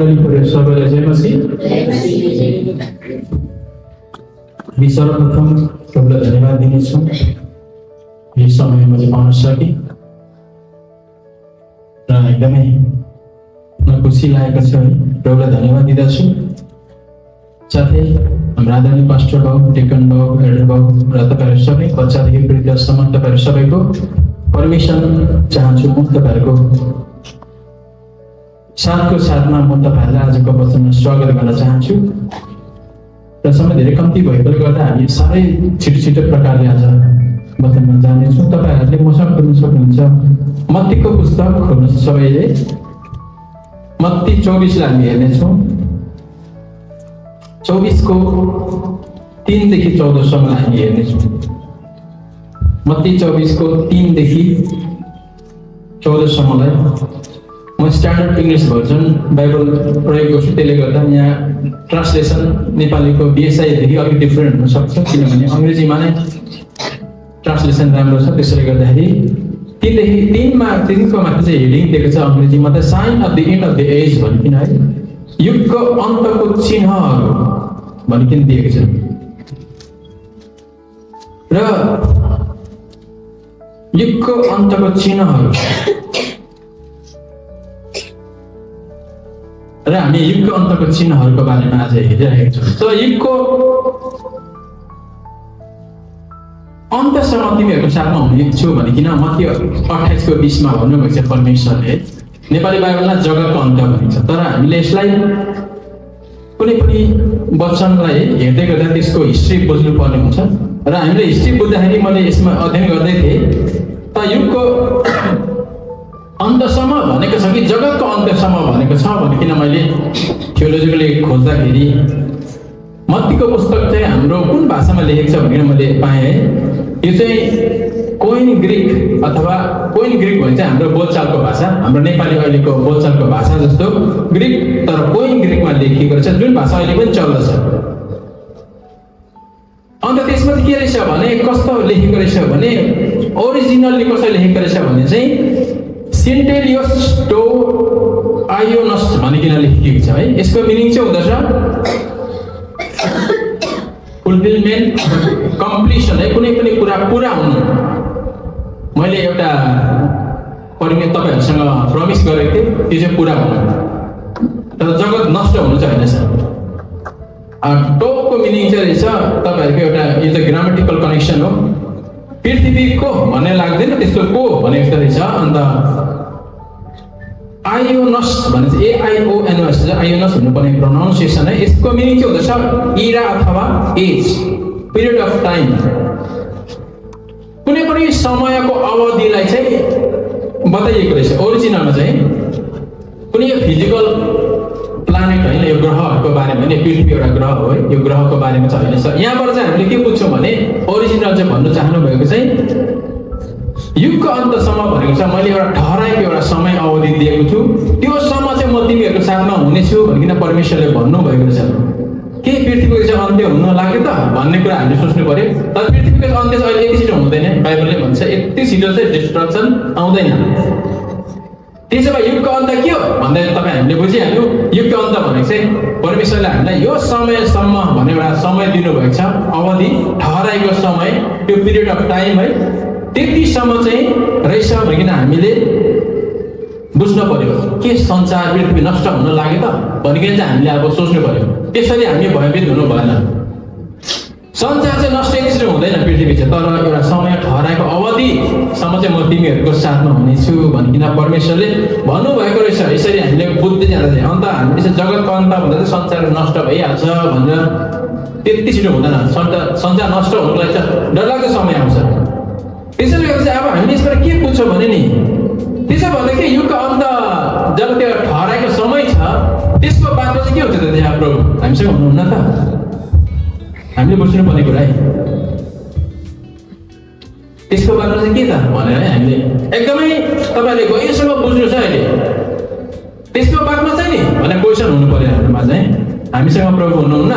मण्डली पऱ्यो सबैलाई जय मसी। सर्वप्रथम प्रभुलाई धन्यवाद दिनेछौँ यो समय मैले पाउन सकेँ र एकदमै मलाई खुसी लागेको छ है, प्रभुलाई धन्यवाद दिँदछु। साथै हाम्रो आदरणीय पास्टर बाबु, डेकन बाबु, एल्डर बाबु र तपाईँहरू सबै बच्चादेखि वृद्धसम्म तपाईँहरू सबैको परमिसन चाहन्छु। म तपाईँहरूको साथको साथमा म तपाईँहरूलाई आजको वचनमा स्वागत गर्न चाहन्छु र समय धेरै कम्ती भएकोले गर्दा हामी साह्रै छिटो प्रकारले आज वचनमा जानेछौँ। तपाईँहरूले मसँग खोल्न सक्नुहुन्छ मत्तीको पुस्तक खोल्नुहोस् सबैले। मत्ती 24लाई हामी हेर्नेछौँ। 24को 3 देखि 14सम्मलाई हामी हेर्नेछौँ। मत्ती 24को 3 देखि 14सम्मलाई म स्ट्यान्डर्ड इङ्ग्लिस भर्जन बाइबल प्रयोग गर्छु, त्यसले गर्दा यहाँ ट्रान्सलेसन नेपालीको बिएसआईदेखि अलिक डिफ्रेन्ट हुनसक्छ, किनभने अङ्ग्रेजीमा नै ट्रान्सलेसन राम्रो छ। त्यसैले गर्दाखेरि 3को माथि चाहिँ हेडिङ दिएको छ अङ्ग्रेजीमा त sign of the end of the age भनिकन है, युगको अन्तको चिन्हहरू भनिकन दिएको छ। र युगको अन्तको चिन्हहरू र हामी युगको अन्तको चिन्हहरूको बारेमा आज हेरिरहेका छौँ। त युगको अन्तसम्म तिमीहरूको साथमा हुनेछु भनिकन मत्ती 28को 20मा भन्नुभएको छ परमेश्वरले। नेपाली बाइबलमा जगतको अन्त भनिन्छ, तर हामीले यसलाई कुनै पनि वचनलाई हेर्दै गर्दा त्यसको हिस्ट्री बुझ्नु पर्ने हुन्छ र हामीले हिस्ट्री बुझ्दाखेरि मैले यसमा अध्ययन गर्दै थिएँ त युगको अन्तसम्म भनेको छ कि जगतको अन्त्यसम्म भनेको छ भनिकन मैले थियोलोजिकली खोज्दाखेरि मत्तीको पुस्तक चाहिँ हाम्रो कुन भाषामा लेखेको छ भनेर मैले पाएँ है। यो चाहिँ कोइन ग्रिक अथवा कोइन ग्रिक भन्छ हाम्रो बोलचालको भाषा, हाम्रो नेपाली अहिलेको बोलचालको भाषा जस्तो ग्रिक, तर कोइन ग्रिकमा लेखिएको रहेछ, जुन भाषा अहिले पनि चल्दछ। अन्त त्यसमा के रहेछ भने कस्तो लेखेको रहेछ भने ओरिजिनल्ली कसरी लेखेको रहेछ भने चाहिँ सेन्टेलियोस टो आयोनस भनिकन लेखिएको छ है। यसको मिनिङ चाहिँ हुँदछ फुलफिलमेन्ट, कम्प्लिसन है, कुनै पनि कुरा पुरा हुनु। मैले एउटा तपाईँहरूसँग प्रमिस गरेको थिएँ, त्यो चाहिँ पुरा हुनु, तर जगत नष्ट हुनु चाहिँ होइन सर। टोको मिनिङ चाहिँ रहेछ तपाईँहरूको एउटा, यो चाहिँ ग्रामेटिकल कनेक्सन हो, पृथ्वीको भन्ने लाग्दैन, त्यस्तो को भने जस्तो रहेछ। अन्त आयोनस भने चाहिँ AIONS आयोनस हुनुपर्ने प्रोनाउन्सिएसन है। यसको मिनिङ के हुँदछ इरा अथवा एज, पिरियड अफ टाइम। कुनै पनि समयको अवधिलाई चाहिँ बताइएको रहेछ। ओरिजिनलमा चाहिँ कुनै फिजिकल प्लानेट होइन, यो ग्रहहरूको बारेमा होइन, पृथ्वी एउटा ग्रह हो है, यो ग्रहको बारेमा चाहिँ होइन। यहाँबाट चाहिँ हामीले के बुझ्छौँ भने ओरिजिनल चाहिँ भन्नु चाहनु भएको चाहिँ युगको अन्तसम्म भनेको छ। मैले एउटा ठहराएको एउटा समय अवधि दिएको छु, त्यो सम्म चाहिँ म तिमीहरूको साथमा हुनेछु भनिकन परमेश्वरले भन्नुभएको रहेछ। के पृथ्वीको चाहिँ अन्त्य हुन लाग्यो त भन्ने कुरा हामीले सोच्नु पर्यो। तर पृथ्वीको अन्त्य चाहिँ अहिले यति छिटो हुँदैन, बाइबलले भन्छ यति छिटो चाहिँ डिस्ट्रक्सन आउँदैन। त्यसो भए युगको अन्त के हो भन्दा तपाईँ हामीले बुझिहाल्यो। युगको अन्त भनेको चाहिँ परमेश्वरले हामीलाई यो समयसम्म भन्ने एउटा समय दिनुभएको छ, अवधि ठहराएको समय, त्यो पिरियड अफ टाइम है, त्यतिसम्म चाहिँ रहेछ भनिकन हामीले बुझ्नु पर्यो। के संसार पृथ्वी नष्ट हुन लाग्यो त भनिकन चाहिँ हामीले अब सोच्नु पर्यो। त्यसरी हामी भयभीत हुनु भएन। संसार चाहिँ नष्ट यसरी हुँदैन पृथ्वी चाहिँ, तर एउटा समय ठहराएको अवधिसम्म चाहिँ म तिमीहरूको साथमा हुनेछु भनिकन परमेश्वरले भन्नुभएको रहेछ। यसरी हामीले बुझ्दै जाँदा चाहिँ अन्त हामीले चाहिँ जगतको अन्त भन्दा चाहिँ संसार नष्ट भइहाल्छ भनेर त्यति छिटो हुँदैन। संसार नष्ट हुनुलाई चाहिँ डरलाग्दो समय आउँछ। त्यसैले गर्दा चाहिँ अब हामीले यसबाट के बुझ्छौँ भने नि, त्यसो भन्दा के युगको अन्त जब त्यो ठहराएको समय छ त्यसको बादमा चाहिँ के हुन्छ त त्यहाँ प्रभु हामीसँग हुनुहुन्न त, हामीले बुझ्नुपर्ने कुरा है। त्यसको बादमा चाहिँ के त भनेर है हामीले एकदमै तपाईँले गहिरोसँग बुझ्नु छ अहिले। त्यसको बादमा चाहिँ नि भनेर क्वेसन हुनु पर्यो हाम्रोमा चाहिँ, हामीसँग प्रभु हुनुहुन्न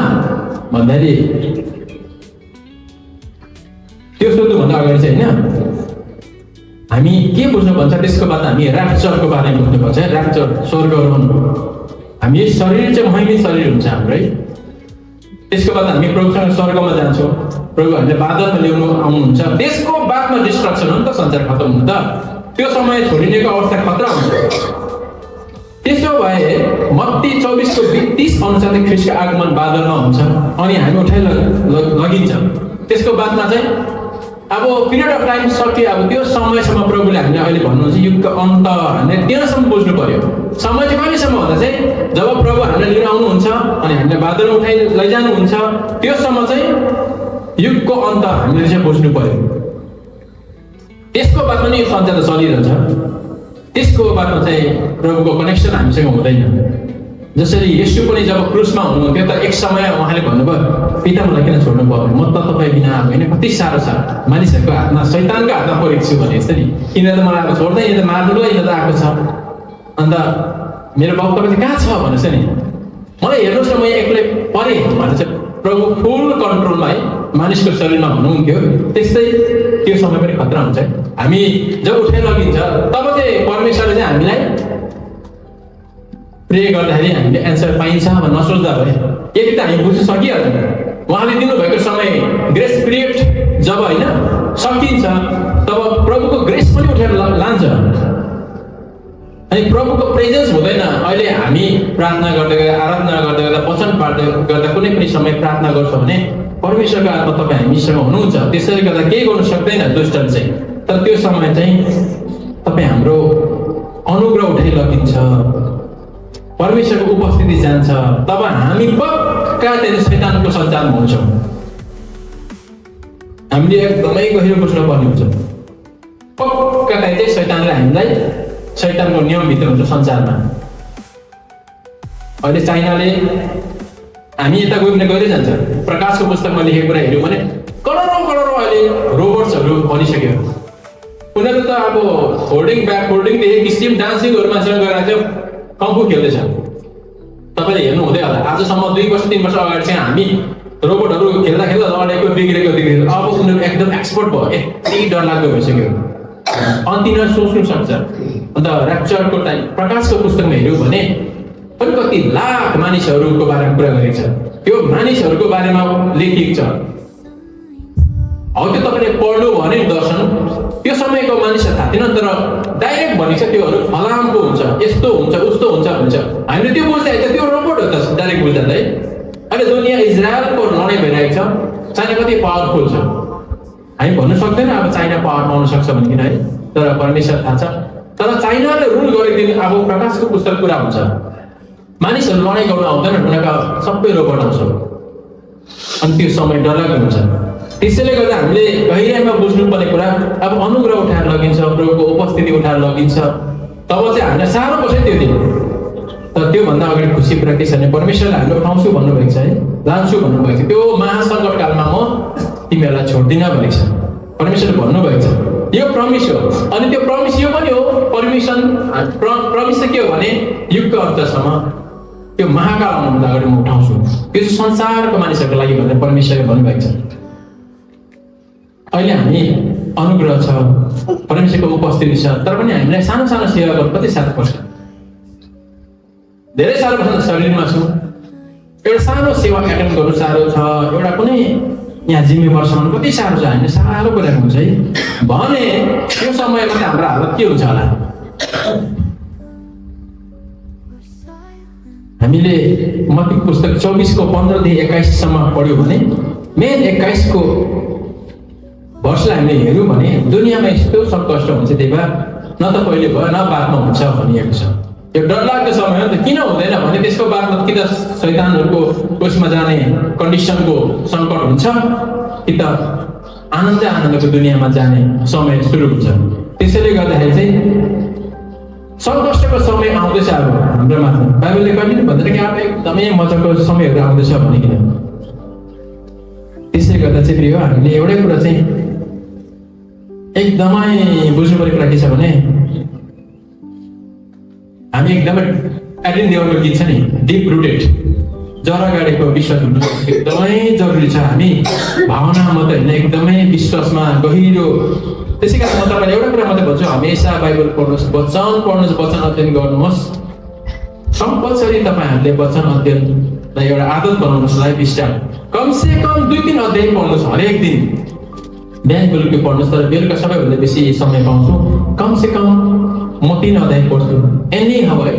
भन्दाखेरि त्यो सोध्नुभन्दा अगाडि चाहिँ होइन हामी के बुझ्नु भन्छ। त्यसको बाद हामी ऱ्याप्चरको बारेमा बुझ्नुपर्छ है। ऱ्याप्चर स्वर्गारोहण हामी शरीर चाहिँ महिमित शरीर हुन्छ हाम्रो है। त्यसको बाद हामी प्रभुसँग स्वर्गमा जान्छौँ, प्रभु हामीले बादलमा ल्याउनु आउनुहुन्छ। त्यसको बादमा डिस्ट्रक्सन हो नि त, संसार खत्तम हुनु त, त्यो समय छोडिनेको अवस्था खतरा हुन्छ। त्यसो भए मत्ती 24:30 अनुसार ख्रीष्टको आगमन बादलमा हुन्छ अनि हामी उठाइ लगिन्छ। त्यसको बादमा चाहिँ अब पिरियड अफ टाइम सक्यो। अब त्यो समयसम्म प्रभुले हामीले अहिले भन्नुहुन्छ युगको अन्त, हामीले त्यहाँसम्म बुझ्नु पर्यो। समय चाहिँ कहिलेसम्म भन्दा चाहिँ जब प्रभु हामीलाई लिएर आउनुहुन्छ अनि हामीले बादलमा उठाइ लैजानुहुन्छ, त्योसम्म चाहिँ युगको अन्त हामीले चाहिँ बुझ्नु पर्यो। त्यसको बादमा नै यो संसार चलिरहन्छ। त्यसको बादमा चाहिँ प्रभुको कनेक्सन हामीसँग हुँदैन। जसरी येशू पनि जब क्रुसमा हुनुहुन्थ्यो त एक समय उहाँले भन्नुभयो पिता मलाई किन छोड्नु पर्यो, म त तपाईँ बिना होइन, कति साह्रो छ, मानिसहरूको हातमा शैतानको हातमा परेको छु भने जस्तो नि, किन त मलाई अब छोड्दै, यो त मार्नुलाई यो त आएको छ, अन्त मेरो बाउ तपाईँ कहाँ छ भनेछ नि, मलाई हेर्नुहोस् न म एक्लै परेँ भनेर चाहिँ प्रभु फुल कन्ट्रोलमा है मानिसको शरीरमा हुनुहुन्थ्यो। त्यस्तै त्यो समय पनि खतरा हुन्छ। हामी जब उठाइ लगिन्छ तब चाहिँ परमेश्वरले चाहिँ हामीलाई प्रे गर्दाखेरि हामीले एन्सर पाइन्छ भनेर नसोच्दा भयो। यदि त हामी बुझ्न सकिहाल्छौँ, उहाँले दिनुभएको समय ग्रेस पिरियड जब होइन सकिन्छ तब प्रभुको ग्रेस पनि उठेर लान्छ अनि प्रभुको प्रेजेन्स हुँदैन। अहिले हामी प्रार्थना गर्दै गर्दा, आराधना गर्दै गर्दा, वचन पढ्दै गर्दा कुनै पनि समय प्रार्थना गर्छौँ भने परमेश्वरको आत्मा तपाईँ हामीसँग हुनुहुन्छ, त्यसैले गर्दा केही गर्नु सक्दैन दुष्टले चाहिँ। तर त्यो समय चाहिँ तपाईँ हाम्रो अनुग्रह उठाइ लगिन्छ, परमेश्वरको उपस्थिति जान्छ, तब हामी पक्का त्यहाँ शैतानको सञ्चारमा हुन्छौँ। हामीले एकदमै गहिरो बुझ्नुपर्ने हुन्छ। पक्का त्यहाँ चाहिँ शैतानले हामीलाई शैतानको नियमभित्र हुन्छ संसारमा। अहिले चाइनाले हामी यता गइरहन्छ जान्छ, प्रकाशको पुस्तकमा लेखेको कुरा हेऱ्यौँ भने करोडौँ अहिले रोबोट्सहरू बनिसक्यो। उनीहरू त अब फोल्डिङदेखि किसिम डान्सिङहरू मान्छेले गएर चाहिँ कम्फू खेल्दैछ। तपाईँले हेर्नु हुँदै होला, आजसम्म 2 वर्ष 3 वर्ष अगाडि चाहिँ हामी रोबोटहरू खेल्दा लडेको बिग्रेको देखेको, अब उनीहरू एकदम एक्सपर्ट भयो, यति डरलाग्दो भइसक्यो। अनि तिनीहरू सोच्नु सक्छ। अन्त ऱ्याप्चरको टाइम प्रकाशको पुस्तकमा हेऱ्यौँ भने पनि कति लाख मानिसहरूको बारेमा कुरा गरेको छ, त्यो मानिसहरूको बारेमा लेखिएको छ। हो त्यो तपाईँले पढ्नु भने दर्शन त्यो समयको मानिसहरू थाहा थिएन, तर डाइरेक्ट भनेको छ त्योहरू फलामको हुन्छ, यस्तो हुन्छ, उस्तो हुन्छ भन्छ। हामीले त्यो बुझ्दा त्यो रोबोट हो त डाइरेक्ट बुझ्दा है। अहिले दुनियाँ इजरायलको लडाइँ भइरहेको छ, चाइना कति पावरफुल छ हामी भन्नु सक्दैन अब चाइना पावर पाउन सक्छ भनिकन है, तर परमेश्वर थाहा छ। तर चाइनाले रुल गरेको दिन अब प्रकाशको पुस्तक कुरा हुन्छ, मानिसहरू लडाइँ गर्नु आउँदैन, उनीहरूका सबै रोबोट आउँछ अनि त्यो समय डरलाग्दो हुन्छ। त्यसैले गर्दा हामीले गहिराइमा बुझ्नुपर्ने कुरा अब अनुग्रह उठाएर लगिन्छ, प्रभुको उपस्थिति उठाएर लगिन्छ, तब चाहिँ हामीलाई साह्रो पर्छ त्यो दिन। तर त्योभन्दा अगाडि खुसी कुरा के छ भने परमेश्वरले हामीले उठाउँछु भन्नुभएको छ है, लान्छु भन्नुभएको छ। त्यो महासङ्कटकालमा म तिमीहरूलाई छोड्दिनँ भनेको छ, परमेश्वरले भन्नुभएको छ। यो प्रमिस हो। अनि त्यो प्रमिस यो पनि हो, प्रमिस चाहिँ के हो भने युगको अन्तसम्म त्यो महाकाल आउनुभन्दा अगाडि म उठाउँछु, त्यो चाहिँ संसारको मानिसहरूको लागि भनेर परमेश्वरले भन्नुभएको छ। अहिले हामी अनुग्रह छ, परमेश्वरको उपस्थिति छ, तर पनि हामीलाई सानो सानो सेवा गर्नु कति साह्रो पर्छ, धेरै साह्रो पर्छ। शरीरमा छु, एउटा सानो सेवा एटेन्ड गर्नु साह्रो छ, एउटा कुनै यहाँ जिम्मेवार सम्हाल्नु कति साह्रो छ, हामीले साह्रो गरेको हुन्छ है भने त्यो समयमा चाहिँ हाम्रो हालत के हुन्छ होला। हामीले मत्ती पुस्तक 24:15 देखि 21 पढ्यो भने मेन 21 वर्षलाई हामीले हेऱ्यौँ भने दुनियाँमा यस्तो सब कष्ट हुन्छ, त्यही भएर न त पहिले भयो न बादमा हुन्छ भनिएको छ। यो डरलाग्दो समय हो त, किन हुँदैन भने त्यसको बादमा कि त शैतानहरूको उसमा जाने कन्डिसनको सङ्कट हुन्छ, कि त आनन्दको दुनियाँमा जाने समय सुरु हुन्छ। त्यसैले गर्दाखेरि चाहिँ सङ्कष्टको समय आउँदैछ अब हाम्रोमा। बाइबलले कहिले पनि भन्दैन कि अब एकदमै मजाको समयहरू आउँदैछ भनिकन। त्यसले गर्दा चाहिँ प्रिय हामीले एउटै कुरा चाहिँ एकदमै बुझ्नुपर्ने कुरा के छ भने हामी एकदमै एडिन देवलको गीत छ नि, डिप रुटेड, जरा गाडेको विश्वास हुनु एकदमै जरुरी छ। हामी भावना मात्रै होइन, एकदमै विश्वासमा गहिरो। त्यसै कारण म तपाईँलाई एउटा कुरा मात्रै भन्छु, हमेसा बाइबल पढ्नुहोस्, वचन पढ्नुहोस्, वचन अध्ययन गर्नुहोस्। कम्पलसरी तपाईहरुले वचन अध्ययनलाई एउटा आदत बनाउनुस् लाइफ स्टाइल कम से कम 2-3 अध्याय पढ्नुस् हरेक दिन बिहान बेलुकी पढ्नुस् तर बेलुका सबैभन्दा बेसी समय पाउँछु कम से कम म 3 अध्याय पढ्छु एनी हाउ है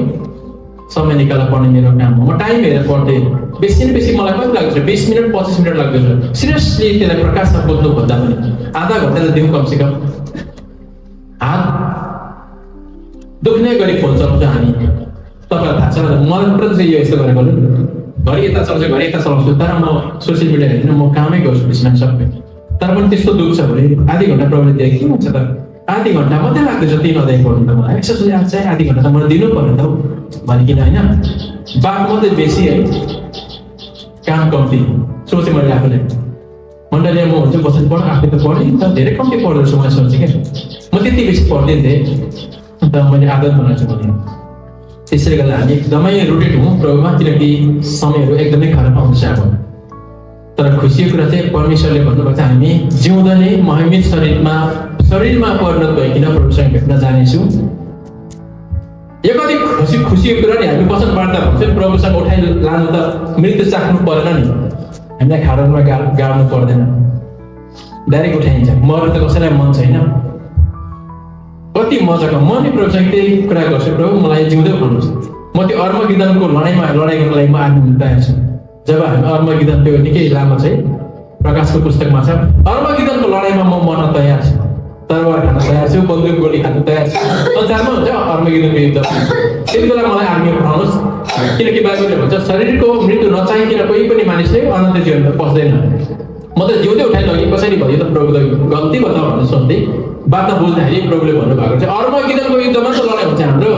समय निकालेर पढ्ने मेरो काम हो म टाइम हेरेर पढ्थे बेसी न बेसी मलाई कति लाग्छ 20 मिनेट 25 मिनेट लाग्छ सिरियसली त्यसलाई प्रकाशमा बोल्नु भन्दा पनि आधा घण्टा त दिउँ कम से कम हात दुख्ने गरी फोन चलाउँछ हामी तपाईलाई थाहा छ मलाई पुरा चाहिँ यो यस्तो गरेको घरि यता चलाउँछु घरि यता चलाउँछु तर म सोसियल मिडिया हेर्दिनँ म कामै गर्छु बिचमा सबै तर पनि त्यस्तो दुख्छ भने आधी घण्टा प्रब्लम दिए के हुन्छ त आधी घण्टा मात्रै लाग्दैछ 3 अध्याय पढ्नु त मलाई एक्सर्साइज चाहिँ आधी घण्टा त मलाई दिनु पर्यो त हौ भनिकिन होइन बात मात्रै बेसी है काम कम्ती सोचेँ मैले आफूले मण्डलीमा म हुन्छ वचन पढ आफै त पढेँ तर धेरै कम्ती पढ्दैछु मैले सोचेँ क्या म त्यति बेसी पढ्दिनँ थिएँ अन्त मैले आदत बनाउँछु भने त्यसैले गर्दा हामी एकदमै रुटेड हौँ प्रभुमा किनकि समयहरू एकदमै खराब आउँछ अब तर खुसीको कुरा चाहिँ परमेश्वरले भन्नुभएको छ हामी जिउँदा नै महिमित शरीरमा परिणत भइकन प्रभुसँग भेट्न जानेछौँ यो कति खुसीको कुरा नि हामी वचन बाँड्दा भन्छ प्रभुसँग उठाइ लानु त मृत्यु चाख्नु परेन नि हामीलाई खाडलमा गाड्नु पर्दैन डाइरेक्ट उठाइन्छ मर्नु त कसैलाई मन छैन कति मजाको म नि प्रभुसँग त्यही कुरा गर्छु प्रभु मलाई जिउँदै भन्नुहोस् म त्यो अर्मगिदनको लडाइँ गर्नको लागि म आफू तयार छु जब हामी अर्मगिदन त्यो निकै लामो छ प्रकाशको पुस्तकमा छ अर्मगिदनको लडाइँमा म मर्न तयार छु तरवार खान तयार छु बन्दुक गोली खान तयार छु संसारमा हुन्छ अर्मगिदनको युद्ध त्यति बेला मलाई आर्मी पठाउनुहोस् किनकि बाइबलले भन्छ शरीरको मृत्यु नचाहिकन कोही पनि मानिसले अनन्त जीवन त पस्दैन म त जिउँदै उठाइ लगेँ कसरी भयो त प्रभु गल्ती बताऊ भनेर सोच्दै बातमा बुझ्दाखेरि प्रभुले भन्नुभएको छ अर्मगिदनको युद्धमा त लडाइँ हुन्छ हाम्रो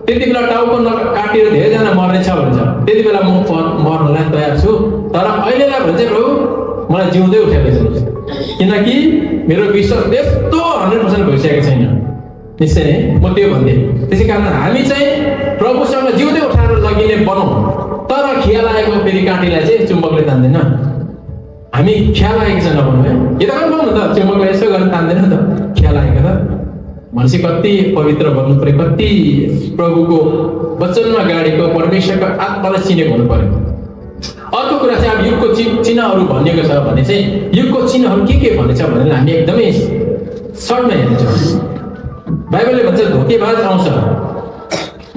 त्यति बेला टाउको काटेर धेरैजना मर्नेछ भन्छ त्यति बेला म मर्नलाई तयार छु तर अहिलेलाई भन्छ प्रभु मलाई जिउँदै उठाइदिनुहोस् किनकि मेरो विश्वास त्यस्तो 100% भइसकेको छैन निश्चय नै म त्यो भन्दै त्यसै कारण हामी चाहिँ प्रभुसँग जिउँदै उठाएर लगिने बनाउँ तर खिया लागेको फेरि काँटीलाई चाहिँ चुम्बकले तान्दैन हामी खिया लागेको छ नभन्नु है यो त कन्फर्म हो त चुम्बकले यसो गरेर तान्दैन त खिया लागेको त मान्छे कति पवित्र बन्नु पर्यो कति प्रभुको वचनमा गाडेको परमेश्वरको आत्मालाई चिनेको हुनु पर्यो अर्को कुरा चाहिँ अब युगको चिन्हहरू भनिएको छ भने चाहिँ युगको चिन्हहरू के भनेछ भनेर हामी एकदमै सर्टमा हेर्छौँ बाइबलले भन्छ धोकेबाज आउँछ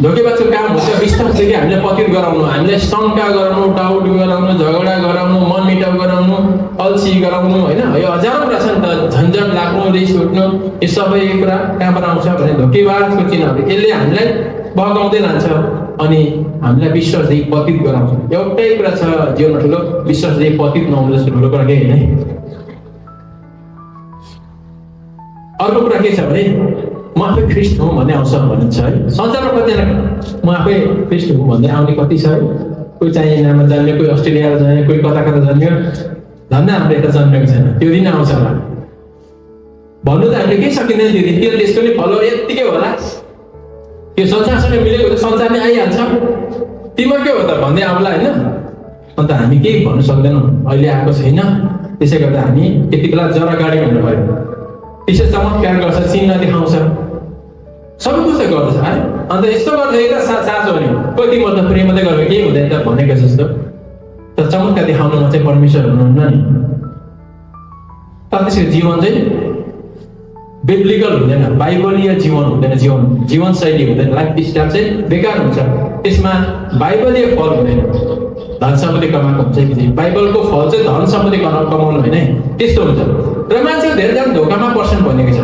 धोकेबाजको काम हुन्छ विश्वासदेखि हामीलाई पतित गराउनु हामीलाई शङ्का गराउनु डाउट गराउनु झगडा गराउनु मनमिटाउ गराउनु अल्छी गराउनु होइन यो हजारौँ कुरा छ नि त झन्झट लाग्नु रिस उठ्नु यो सबै कुरा कहाँबाट आउँछ भने धोकेबाजको चिन्हहरू यसले हामीलाई बगाउँदै लान्छ अनि हामीलाई विश्वासदेखि पतित गराउँछ एउटै कुरा छ जीवनमा ठुलो विश्वासदेखि पतित नहुनु जस्तो ठुलो कुरा केही होइन अर्को कुरा के छ भने म आफै ख्रिस्ट हुँ भन्ने आउँछ भनिन्छ है संसारमा कतिजना म आफै ख्रिस्ट हुँ भन्ने आउने कति छ है कोही चाइनामा जन्मियो कोही अस्ट्रेलियामा जन्मियो कोही कता कता जन्मियो झन्डै हाम्रो यता जन्मेको छैन त्यो दिन आउँछ होला भन्नु त हामीले केही सकिँदैन त्यो दिन त्यो देशको नि फलोवर यत्तिकै होला त्यो संसारसँग मिलेको त संसार नै आइहाल्छ तिम्रो के हो त भन्दै आउला होइन अन्त हामी केही भन्नु सक्दैनौँ अहिले आएको छैन त्यसै गर्दा हामी यति बेला जरा गाडी भन्नु पर्यो त्यसै चमत्कार गर्छ चिन्ह देखाउँछ सबै कुछ गर्दछ है अन्त यस्तो गर्दाखेरि त साँचो भने कति म त प्रेम मात्रै गरेर केही हुँदैन त भनेको जस्तो तर चमत्कार देखाउनुमा चाहिँ परमेश्वर हुनुहुन्न नि तर त्यसको जीवन चाहिँ बिब्लिकल हुँदैन बाइबलीय जीवन हुँदैन जीवन शैली हुँदैन लाइफ स्टाइल चाहिँ बेकार हुन्छ त्यसमा बाइबलीय फल हुँदैन धन सम्पत्ति कमाएको हुन्छ कि बाइबलको फल चाहिँ धन सम्पत्ति कमाउनु होइन त्यस्तो हुन्छ र मान्छेको धेरैजना धोकामा पर्छन् भनेको छ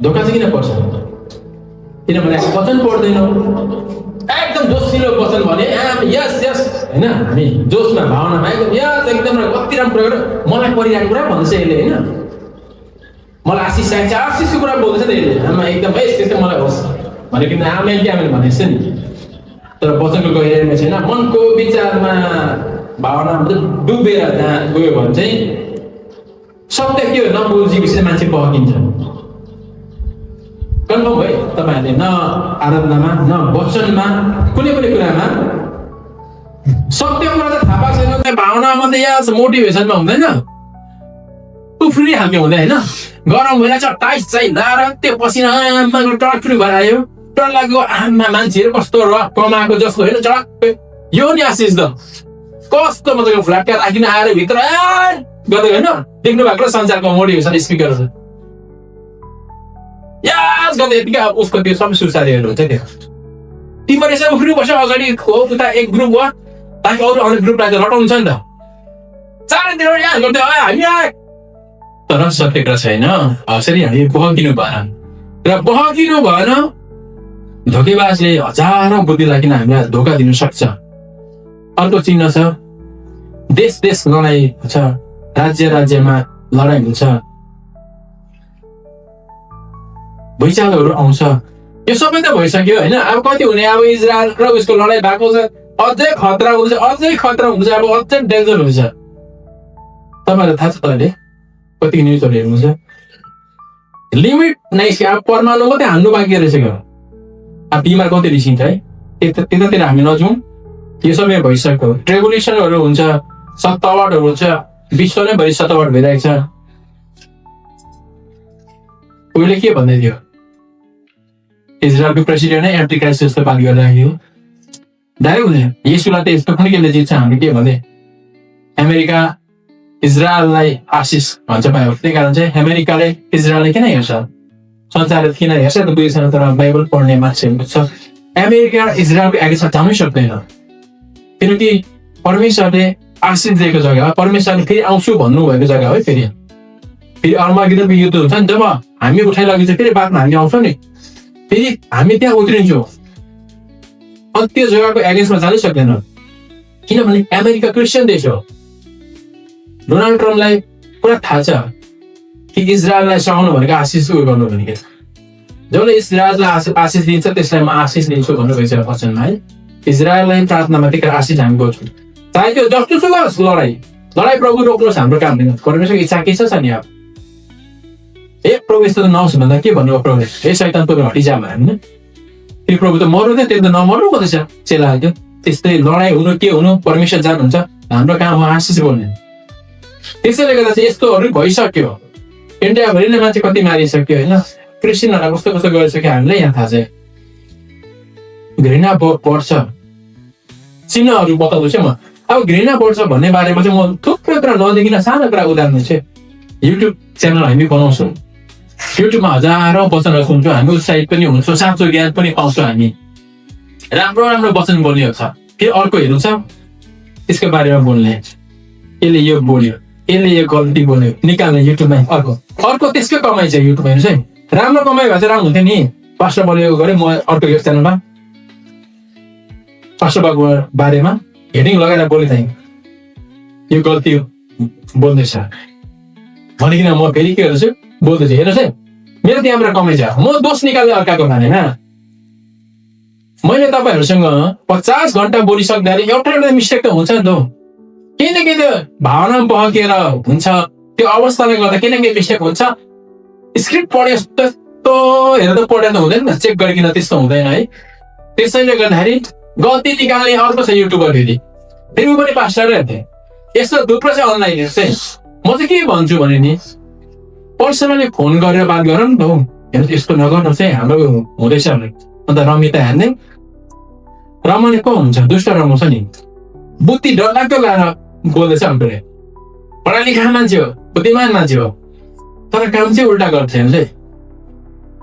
धोका चाहिँ किन पर्छ किनभने वचन पढ्दैनौँ एकदम जोसिलो वचन भने यस यस होइन हामी जोसमा भावनामा एकदम यस एकदम कति राम्रो कुरा मलाई परिरहेको कुरा भन्छ यसले होइन मलाई आशिष चाहिन्छ आशिषको कुरा बोल्दैछ नि यसले आमा एकदम त्यस्तै मलाई होस् भनेको आमेन कि आमेन भनेको छ नि तर वचनको गहिराइमा छैन मनको विचारमा भावनामा डुबेर जहाँ गयो भने चाहिँ सत्य के हो नबुझी विषय मान्छे बहकिन्छ कन्फर्म है तपाईँहरूले न आराधनामा न वचनमा कुनै पनि कुरामा सत्य कुरा त थाहा पाएको छैन त्यो भावनामा त या मोटिभेसनमा हुँदैन उफ्री हामी हुँदैन होइन गरम भइरहेछ टाइस चाहिँ लाएर त्यो पसिना टर्फी भएर आयो डरलाग्दो आमा मान्छेहरू कस्तो रह कमाएको जस्तो होइन झडक्कै यो नि आशिष त कस्तो मजाको फ्ल्याटका राखिन आएर भित्र गर्दै होइन देख्नु भएको संसारको मोटिभेसन स्पिकरहरू याद गर्दै यतिकै उसको त्यो सबै सुसारीहरू हुन्छ त्यो तिमीहरू यसो उफ्रिनु पर्छ अगाडि उता एक ग्रुप भयो ताकि अरू अन्य ग्रुपलाई त रटाउँछ नि त चारैतिर याद गर्दै हामी तर सत्य कुरा छैन यसरी हामी बहकिनु भएन र बहकिनु भएन धोकेबाजले हजारौं बुद्धिलाई किन हामीलाई धोका दिनु सक्छ अर्को चिन्ह छ देश देश लडाइँ हुन्छ राज्य राज्यमा लडाइँ हुन्छ भुइँचालोहरू आउँछ यो सबै त भइसक्यो होइन अब कति हुने अब इजरायल र उसको लडाइँ भएको छ अझै खतरा हुन्छ अब अझै डेन्जर हुन्छ तपाईँलाई थाहा छ तपाईँले कति न्युजहरू हेर्नुहुन्छ लिमिट नै अब परमाणु मात्रै हान्नु बाँकी रहेछ क्या अब बिमार कति रिसिन्छ है त्यतातिर हामी नजाउँ यो सबै भइसक्यो रेभोल्युसनहरू हुन्छ सत्तावाटहरू हुन्छ विश्व नै भरि सत्तावाट भइरहेको छ उहिले के भन्दै थियो इजरायलको प्रेसिडेन्ट नै एन्टी क्राइस्ट जस्तो पाल गरिराख्यो डाइरेक्ट हुँदैन यसुलाई त यस्तो पनि केले जित्छ हामी के भन्दै अमेरिका इजरायललाई आशिष भन्छ पायो त्यही कारण चाहिँ अमेरिकाले इजरायललाई किन हेर्छ संसारले किन हेर्छ त बुझेछन् तर बाइबल पढ्ने मान्छेहरू बुझ्छ अमेरिका इजरायलको एगेन्स्टमा जानै सक्दैन किनकि परमेश्वरले आशिष दिएको जग्गा हो परमेश्वरले फेरि आउँछु भन्नुभएको जग्गा हो फेरि अर्मागिदोनको युद्ध हुन्छ नि जब हामी उठाइलगिन्छ फेरि बादमा हामी आउँछौँ नि फेरि हामी त्यहाँ उत्रिन्छौँ अनि त्यो जग्गाको एगेन्स्टमा जानै सक्दैन किनभने अमेरिका क्रिस्चियन देश हो डोनाल्ड ट्रम्पलाई पुरा थाहा छ कि इजरायललाई सघाउनु भनेको आशिष गर्नु भनेको जसले इजरायललाई आशिष दिन्छ त्यसलाई म आशिष दिन्छु भन्नुभएको छ वचनमा है इजरायललाई प्रार्थनामा त्यही आशिष हामी गर्छौँ चाहे त्यो जस्तो सुकोस् लडाइँ प्रभु रोक्नुहोस् हाम्रो काम दिन परमेश्वरको इच्छा के छ नि अब प्रभु यस्तो त नहोस् भन्दा के भन्नुभयो प्रभुले शैतान प्रभु हटिजा भयो होइन फेरि प्रभु त मर्नु थियो त्यो त नमर्नु भन्दैछ चेला त्यो त्यस्तै लडाइँ हुनु के हुनु परमेश्वर जानुहुन्छ हाम्रो काम हो आशिष बोल्ने त्यसैले गर्दा चाहिँ यस्तोहरू भइसक्यो इन्डियाभरि नै मान्छे कति मारिसक्यो होइन क्रिस्चियनहरूलाई कस्तो कस्तो गरिसक्यो हामीलाई यहाँ थाहा छ घृणा बढ्छ चिन्हहरू बताउँछु म अब घृणा बढ्छ भन्ने बारेमा चाहिँ म थुप्रै कुरा नदेखिन सानो कुरा उदाहरण चाहिँ युट्युब च्यानल हामी बनाउँछौँ युट्युबमा हजारौं वचनहरू सुन्छौँ हामी उत्साहित पनि हुन्छौँ साँचो ज्ञान पनि पाउँछौँ हामी राम्रो राम्रो वचन बोल्ने छ फेरि अर्को हेर्नु छ त्यसको बारेमा बोल्ने यसले यो बोल्यो यसले यो गल्ती बोल्यो निकाल्ने युट्युबमा अर्को त्यसकै कमाइ छ युट्युबमा हेर्नुहोस् है राम्रो कमाइ भए चाहिँ राम्रो हुन्थ्यो नि पास्टर बोलेको गरेँ म अर्को यो च्यानलमा पास्टर बाबुको बारेमा हेडिङ लगाएर बोलेको थिएँ यो गल्ती बोल्दैछ भनिकन म फेरि के गर्छु बोल्दैछु हेर्नुहोस् है मेरो त्यहाँबाट कमाइ छ म दोष निकाल्ने अर्काको बारेमा मैले तपाईँहरूसँग 50 घन्टा बोलिसक्दाखेरि एउटा मिस्टेक त हुन्छ नि त केही न केही त भावनामा बहकेर हुन्छ त्यो अवस्थाले गर्दा केही न केही मिस्टेक हुन्छ स्क्रिप्ट पढे त्यस्तो हेरेर पढेर त हुँदैन चेक गरिकन त्यस्तो हुँदैन है त्यसैले गर्दाखेरि गल्ती निकाल्ने अर्को छ युट्युबर फेरि ऊ पनि पास्टर हेर्थे यस्तो थुप्रो चाहिँ अनलाइन चाहिँ म चाहिँ के भन्छु भने नि पर्सनली फोन गरेर बात गर नि त हौ हेर्नु यस्तो नगर्नुहोस् है हाम्रो हुँदैछ भने अन्त रमिता हेर्ने रमाउने को हुन्छ दुष्ट रमाउँछ नि बुद्धि डरलाग्दो लगाएर बोल्दैछ हामीले पढा लेखा मान्छे हो बुद्धिमान मान्छे हो तर काम चाहिँ उल्टा गर्छ हेर्नुहोस् है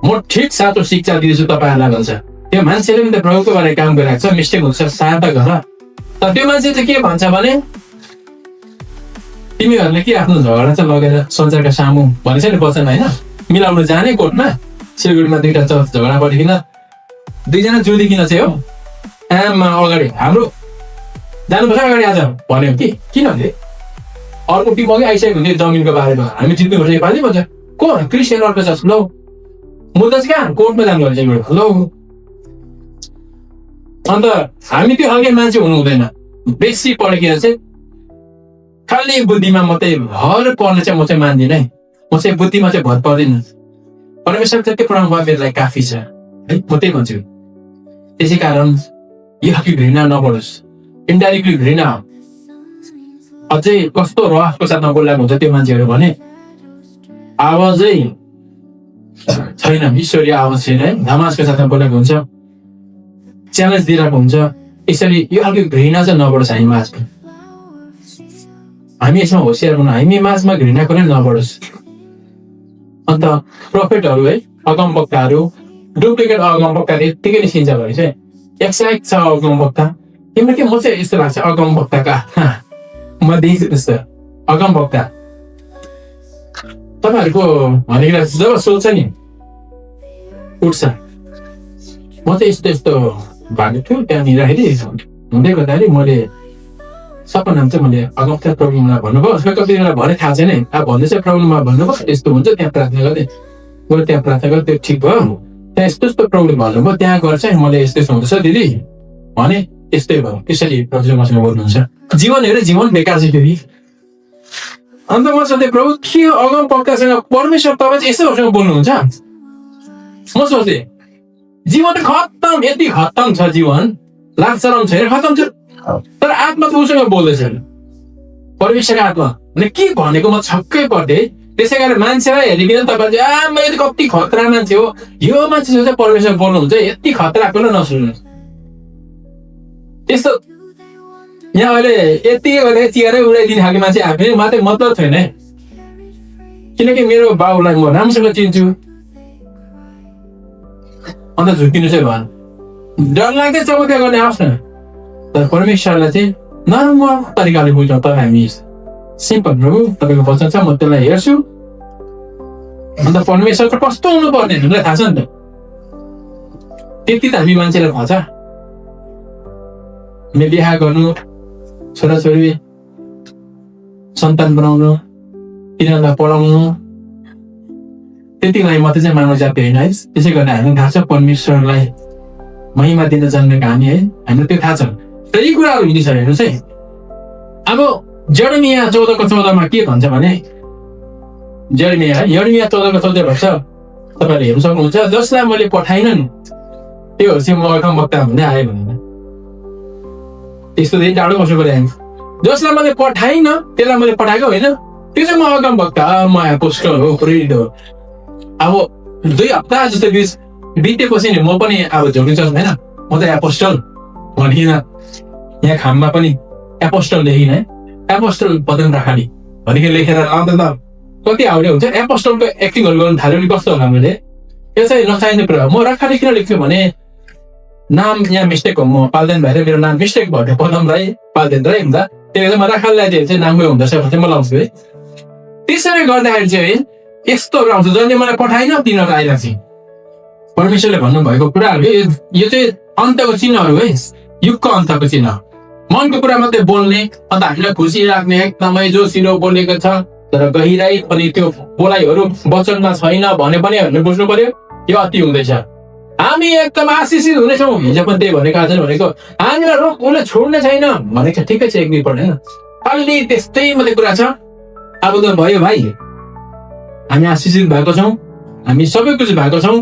म ठिक साँचो शिक्षा दिँदैछु तपाईँहरूलाई भन्छ त्यो मान्छेले पनि त प्रभुको बारे काम गरिरहेको छ मिस्टेक हुन्छ शान्त गर तर त्यो मान्छे चाहिँ के भन्छ भने तिमीहरूले के आफ्नो झगडा चाहिँ लगेर संसारका सामु भनेछ नि वचन होइन मिलाउनु जाने कोर्टमा सिलगढीमा 2टा चर्च झगडा परिकन 2जना जुदिकन चाहिँ हो आमा अगाडि हाम्रो जानुपर्छ अगाडि आज भन्यो कि किन भने अर्को टिम अघि आइसकेको हुन्थ्यो जमिनको बारेमा हामी जित्नुपर्छ नेपाली भन्छ को क्रिस्चियन अर्को छ ल मुद्दा चाहिँ कहाँ कोर्टमा जानुपर्छ ल अन्त हामी त्यो खालको मान्छे हुनु हुँदैन बेसी पढेर चाहिँ खालि बुद्धिमा मात्रै भर पर्ने चाहिँ म चाहिँ मान्दिनँ है म चाहिँ बुद्धिमा चाहिँ भर पर्दिनँ परमेश्वर जति पढाउनु भयो मेरो लागि काफी छ है म त्यही भन्छु त्यसै कारण यो खालको घृणा नबढोस् इन्डाइरेक्टली घृणा अझै कस्तो रहको साथमा बोलिरहेको हुन्छ त्यो मान्छेहरू भने अब चाहिँ छैन, ईश्वरीय आवाज छैन है। धमासको साथमा बोलेको हुन्छ, च्यालेन्ज दिइरहेको हुन्छ। यसरी यो अर्को घृणा चाहिँ नबढोस् हामी माझमा। हामी यसमा होसियार हुनु, हामी माझमा घृणा कुनै नबढोस्। अन्त प्रोफेटहरू है, अगमवक्ताहरू, डुप्लिकेट अगमवक्ता यत्तिकै निस्किन्छ भने चाहिँ 101 छ अगमवक्ता। तिम्रो के म चाहिँ यस्तो लाग्छ अगमवक्ताका म देखिछु त्यस्तो अगमवक्ता। तपाईँहरूको भनेर जब सोच्छ नि उठ्छ, म चाहिँ यस्तो यस्तो भएको थियो त्यहाँनिर हुँदै गर्दाखेरि मैले सबको नाम चाहिँ मैले अगमवक्ता प्रभुलाई भन्नुभयो। कतिजनालाई भने थाहा छैन, अब भन्दैछ प्रभुमा भन्नुभयो यस्तो हुन्छ, त्यहाँ प्रार्थना गर्दै गएर त्यहाँ प्रार्थना गर्दै त्यो ठिक भयो, त्यहाँ यस्तो यस्तो प्रभुले भन्नुभयो, त्यहाँ गएर चाहिँ मैले यस्तो यस्तो हुँदैछ दिदी भने यस्तै भयो। त्यसरी प्रभुले मसँग बोल्नुहुन्छ। जीवन हेरे जीवन बेकार चाहिँ फेरि। अन्त म सोध्दै प्रभु के अगमवक्तासँग परमेश्वर तपाईँ चाहिँ यस्तोहरूसँग बोल्नुहुन्छ? म सोच्थेँ जीवन खत्तम, यति खत्तम छ जीवन, लाग्छ छैन खत्तम छ, तर आत्मा त उसँग बोल्दैछ परमेश्वरको आत्मा भने के भनेको म छक्कै पर्थे। त्यसै कारण मान्छेलाई हेरिकन तपाईँ चाहिँ मैले कति खतरा मान्छे हो, यो मान्छेसँग चाहिँ परमेश्वर बोल्नुहुन्छ, यति खतरा कुरा नसुन्नु। त्यस्तो यहाँ अहिले यतिकै गरेर चियारै उडाइदिने खालको मान्छे आफै मात्रै मतलब छैन है। किनकि मेरो बाउलाई म राम्रोसँग चिन्छु। अन्त झुकिनु चाहिँ भएन, डर लाग्दै चौत्या गर्ने आओस् न। तर परमेश्वरलाई चाहिँ नराम्रो तरिकाले बुझ्छौँ। तपाईँ हामी सिम्पल प्रभु तपाईँको वचन छ, म त्यसलाई हेर्छु। अन्त परमेश्वर चाहिँ कस्तो हुनुपर्ने हामीलाई थाहा छ नि त, त्यति त हामी मान्छेलाई थाहा छ। हामी बिहा गर्नु, छोराछोरी सन्तान बनाउनु, तिनीहरूलाई पढाउनु, त्यतिको लागि मात्रै चाहिँ मानव जाति होइन है। त्यसै गर्न हामी थाहा छ परमेश्वरलाई महिमा दिन जन्मेको हामी है, हामीलाई त्यो थाहा छ। र यी कुराहरू हिँडिछ हेर्नुहोस् है। अब यिर्मया 14:14 के भन्छ भने, यिर्मया 14:14 भन्छ, तपाईँले हेर्नु सक्नुहुन्छ, जसलाई मैले पठाइनन् त्यो चाहिँ म अगमवक्ता हुँदै आएँ भनेर। त्यस्तो दिन टाढो बस्नु पर्यो हामी। जसलाई मैले पठाइनँ त्यसलाई मैले पठाएको होइन, त्यो चाहिँ म अगमवक्ता, म एपोस्टल हो, प्रेरित हो। अब 2 हप्ता जस्तो बितेपछि नि म पनि अब झुकिन्छ होइन, म त एपोस्टल भनिकन यहाँ खाममा पनि एपोस्टल लेखिन है, एपोस्टल पदन राखाली भनिकन लेखेर अन्त त कति आउने हुन्छ। एपोस्टलको एक्टिङहरू गर्नु थाल्यो भने कस्तो होला मैले, यो चाहिँ नचाहिने कुरा। म राखाली किन लेख्छु भने नाम यहाँ मिस्टेक हो, म पाल्देन भएर मेरो नाम मिस्टेक भयो, पदम राई पाल्देन राई हुँदा, त्यही भएर म राखालीलाई चाहिँ नाममै हुँदछ भने चाहिँ म लाउँछु है। त्यसरी गर्दाखेरि चाहिँ यस्तोहरू आउँछ, जसले मलाई पठाइन तिनीहरू आइरहेको छ। परमेश्वरले भन्नुभएको कुराहरू यो चाहिँ अन्तको चिन्हहरू है, युगको अन्तको चिन्ह। मनको कुरा मात्रै बोल्ने, अन्त हामीलाई खुसी राख्ने, एकदमै जोसिलो बोलेको छ तर गहिराई अनि त्यो बोलाइहरू वचनमा छैन भने पनि हामीले बुझ्नु पर्यो यो अति हुँदैछ। हामी एकदम आशिषित हुनेछौँ, हिजो पनि त्यही भनेको, आज भनेको हामीलाई रोग उसले छोड्ने छैन भनेको ठिकै छ, एक दुई पर्दैन, अलि त्यस्तै मात्रै कुरा छ। अब त भयो भाइ, हामी आशिषित भएको छौँ, हामी सबै कुछ भएको छौँ।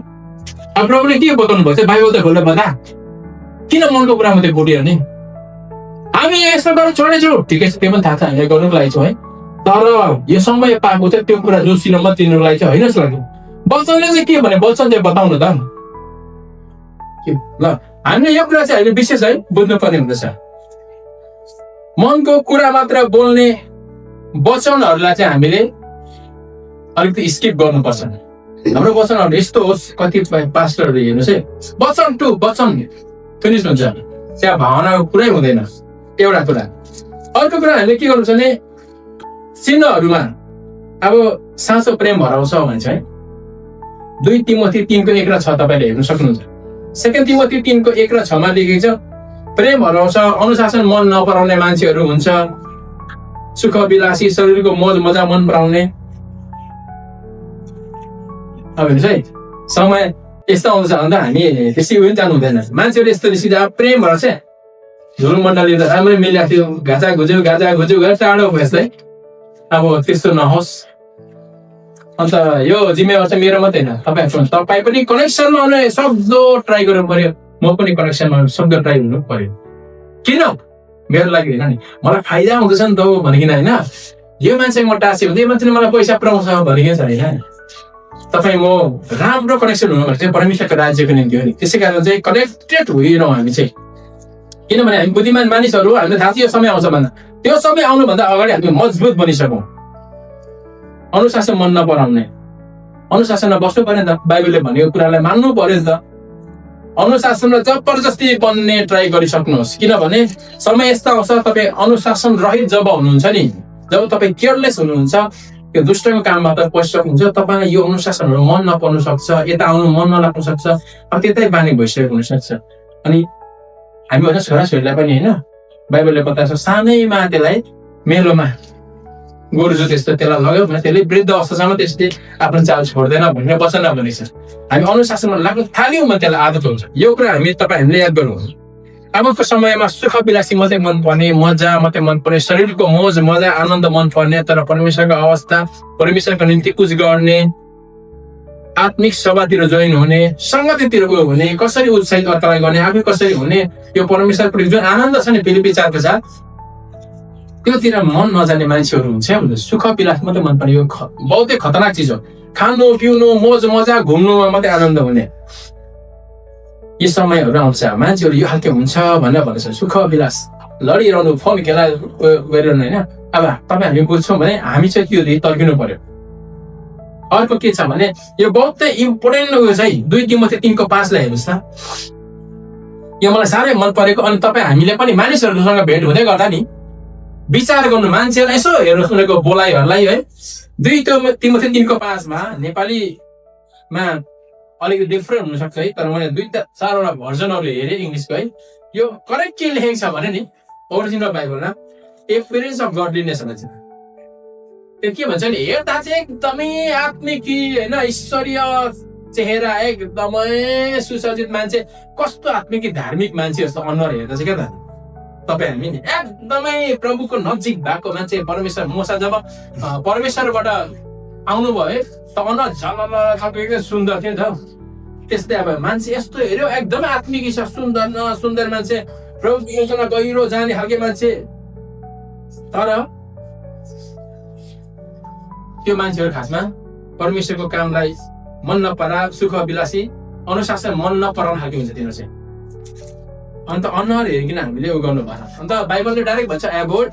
अब प्रभुले के बताउनु भएको छ, बाइबल त खोलेर बता, किन मनको कुरा मात्रै बोलिरहने? हामी यस्तो गरेर छोड्नेछौँ, ठिकै छ, त्यो पनि थाहा छ, हामीले गर्नुको लागि छौँ है। तर यो समय पाएको चाहिँ त्यो कुरा जोसिलो मत दिनुको लागि चाहिँ होइन जस्तो लाग्यो। वचनले चाहिँ के भने, वचन चाहिँ बताउनु त ल। हामीले यो कुरा चाहिँ हामीले विशेष है बुझ्नु पर्ने हुँदछ। मनको कुरा मात्र बोल्ने वचनहरूलाई चाहिँ हामीले अलिकति स्किप गर्नुपर्छ। हाम्रो वचनहरू यस्तो होस्, कतिपय पास्टरहरू हेर्नुहोस् है, वचन टु वचन फिनिस हुन्छ, त्यहाँ भावनाको कुरै हुँदैन। एउटा कुरा। अर्को कुरा हामीले के गर्नुपर्छ भने चिन्हहरूमा अब साँचो प्रेम हराउँछ भन्छ है। 2 तिमोथी 3:1 र 6 तपाईँले हेर्न सक्नुहुन्छ। 2 तिमोथी 3:1 र 6 लेखेको छ, प्रेम हराउँछ, अनुशासन मन नपराउने मान्छेहरू हुन्छ, सुख विलासी, शरीरको मोज मजा मन पराउने। अब हेर्नुहोस् है, समय यस्तो आउँछ भन्दा हामी त्यसै उयो जानु हुँदैन। मान्छेहरू यस्तो निस्किन्छ, प्रेम हराउँछ, झुल मण्डली त राम्रै मिलिरहेको थियो, घाचा घुजु गरेर टाढो भयो है। अब त्यस्तो नहोस्। अन्त यो जिम्मेवार चाहिँ मेरो मात्रै होइन, तपाईँ पनि कनेक्सनमा आउने सक्दो ट्राई गर्नु पर्यो, म पनि कनेक्सनमा सक्दो ट्राई हुनु पर्यो। किन? मेरो लागि होइन नि, मलाई फाइदा हुँदैछ नि त भनिकन होइन, यो मान्छे म टाँसे हुँदै मान्छेले मलाई पैसा पुऱ्याउँछ भनिकन छ होइन। तपाईँ म राम्रो कनेक्सन हुनु भने चाहिँ परमेश्वरको राज्यको निम्ति हो नि। त्यसै कारण चाहिँ कनेक्टेड होइरहँ हामी चाहिँ, किनभने हामी बुद्धिमान मानिसहरू, हामीलाई थाहा छ यो समय आउँछ भन्दा, त्यो समय आउनुभन्दा अगाडि हामी मजबुत बनिसकौँ। अनुशासन मन नपराउने, अनुशासनमा बस्नु पर्यो नि त, बाइबलले भनेको कुरालाई मान्नु पर्यो नि त। अनुशासनमा जबरजस्ती बन्ने ट्राई गरिसक्नुहोस्, किनभने समय यस्तो आउँछ तपाईँ अनुशासन रहित जब हुनुहुन्छ नि, जब तपाईँ केयरलेस हुनुहुन्छ, यो दुष्टको काममा त पसिसक्नुहुन्छ, तपाईँलाई यो अनुशासनहरू मन नपर्नु सक्छ, यता आउनु मन नलाग्नु सक्छ, अब त्यतै बानी भइसकेको हुनसक्छ। अनि हामी भन्छ छोराछोरीलाई पनि होइन, बाइबलले बताएको छ सानैमा त्यसलाई मेलोमा गोरु जो त्यस्तो त्यसलाई लग्यो भने त्यसले वृद्ध अवस्थासम्म त्यसले आफ्नो चाल छोड्दैन भन्ने वचन भनेको छ। हामी अनुशासनमा लाग्नु थाल्यौँ भने त्यसलाई आदत हुन्छ। यो कुरा हामीले याद गरौँ। अबको समयमा सुख विलासी मात्रै मनपर्ने, मजा मात्रै मनपर्ने, शरीरको मोज मजा आनन्द मनपर्ने, तर परमेश्वरको अवस्था, परमेश्वरको निम्ति कुछ गर्ने, आत्मिक सभातिर जोइन हुने, सङ्गतितिर हुने, कसरी उत्साहित अर्कालाई गर्ने, आफै कसरी हुने, यो परमेश्वरप्रति जुन आनन्द छ नि फिलिपी 4 त्योतिर मन नजाने मान्छेहरू हुन्छ। सुख विलास मात्रै मनपर्ने यो बहुतै खतरनाक चिज हो। खानु पिउनु मोज मजा घुम्नुमा मात्रै आनन्द हुने यी समयहरू आउँछ। मान्छेहरू यो खालको हुन्छ भनेर भन्छ सुख विलास, लडिरहनु, फोन खेला गरिरहनु होइन। अब तपाईँ हामी बुझ्छौँ भने हामी चाहिँ त्यो तर्किनु पर्यो। अर्को के छ भने यो बहुतै इम्पोर्टेन्ट उयो चाहिँ 2 तिमोथी 3:5 हेर्नुहोस् त, यो मलाई साह्रै मन परेको। अनि तपाईँ हामीले पनि मानिसहरूसँग भेट हुँदै गर्दा नि विचार गर्नु, मान्छेलाई यसो हेर्नुहोस् उनीहरूको बोलाइहरूलाई है। 2 तिमोथी 3:5 नेपालीमा अलिकति डिफ्रेन्ट हुनसक्छ है, तर मैले 2-4वटा भर्जनहरू हेरेँ इङ्ग्लिसको है। यो करेक्ट के लेखेको छ भने नि ओरिजिनल बाइबलमा एपियरेन्स अफ गडलीनेस भन्छ। त्यो के भन्छ नि, हेर्दा चाहिँ एकदमै आत्मिक होइन, ईश्वरीय चेहरा, एकदमै सुसज्जित मान्छे, कस्तो आत्मिक धार्मिक मान्छे जस्तो अनुहार हेर्दा चाहिँ क्या त तपाईँ हामी नि एकदमै प्रभुको नजिक भएको मान्छे। परमेश्वर मूसा जब परमेश्वरबाट आउनुभयो है त अनुहार झलल खालको एकदम सुन्दर थियो नि त। त्यस्तै अब मान्छे यस्तो हेऱ्यो एकदमै आत्मिक छ, सुन्दर मान्छे, प्रभुसँग गहिरो जाने खालके मान्छे। तर त्यो मान्छेहरू खासमा परमेश्वरको कामलाई मन नपरा, सुख विलासी, अनुशासन मन नपराउने खालको हुन्छ तिनीहरू चाहिँ। अन्त अनुहार हेरिकन हामीले उ गर्नु भएन। अन्त बाइबलले डाइरेक्ट भन्छ एभोइड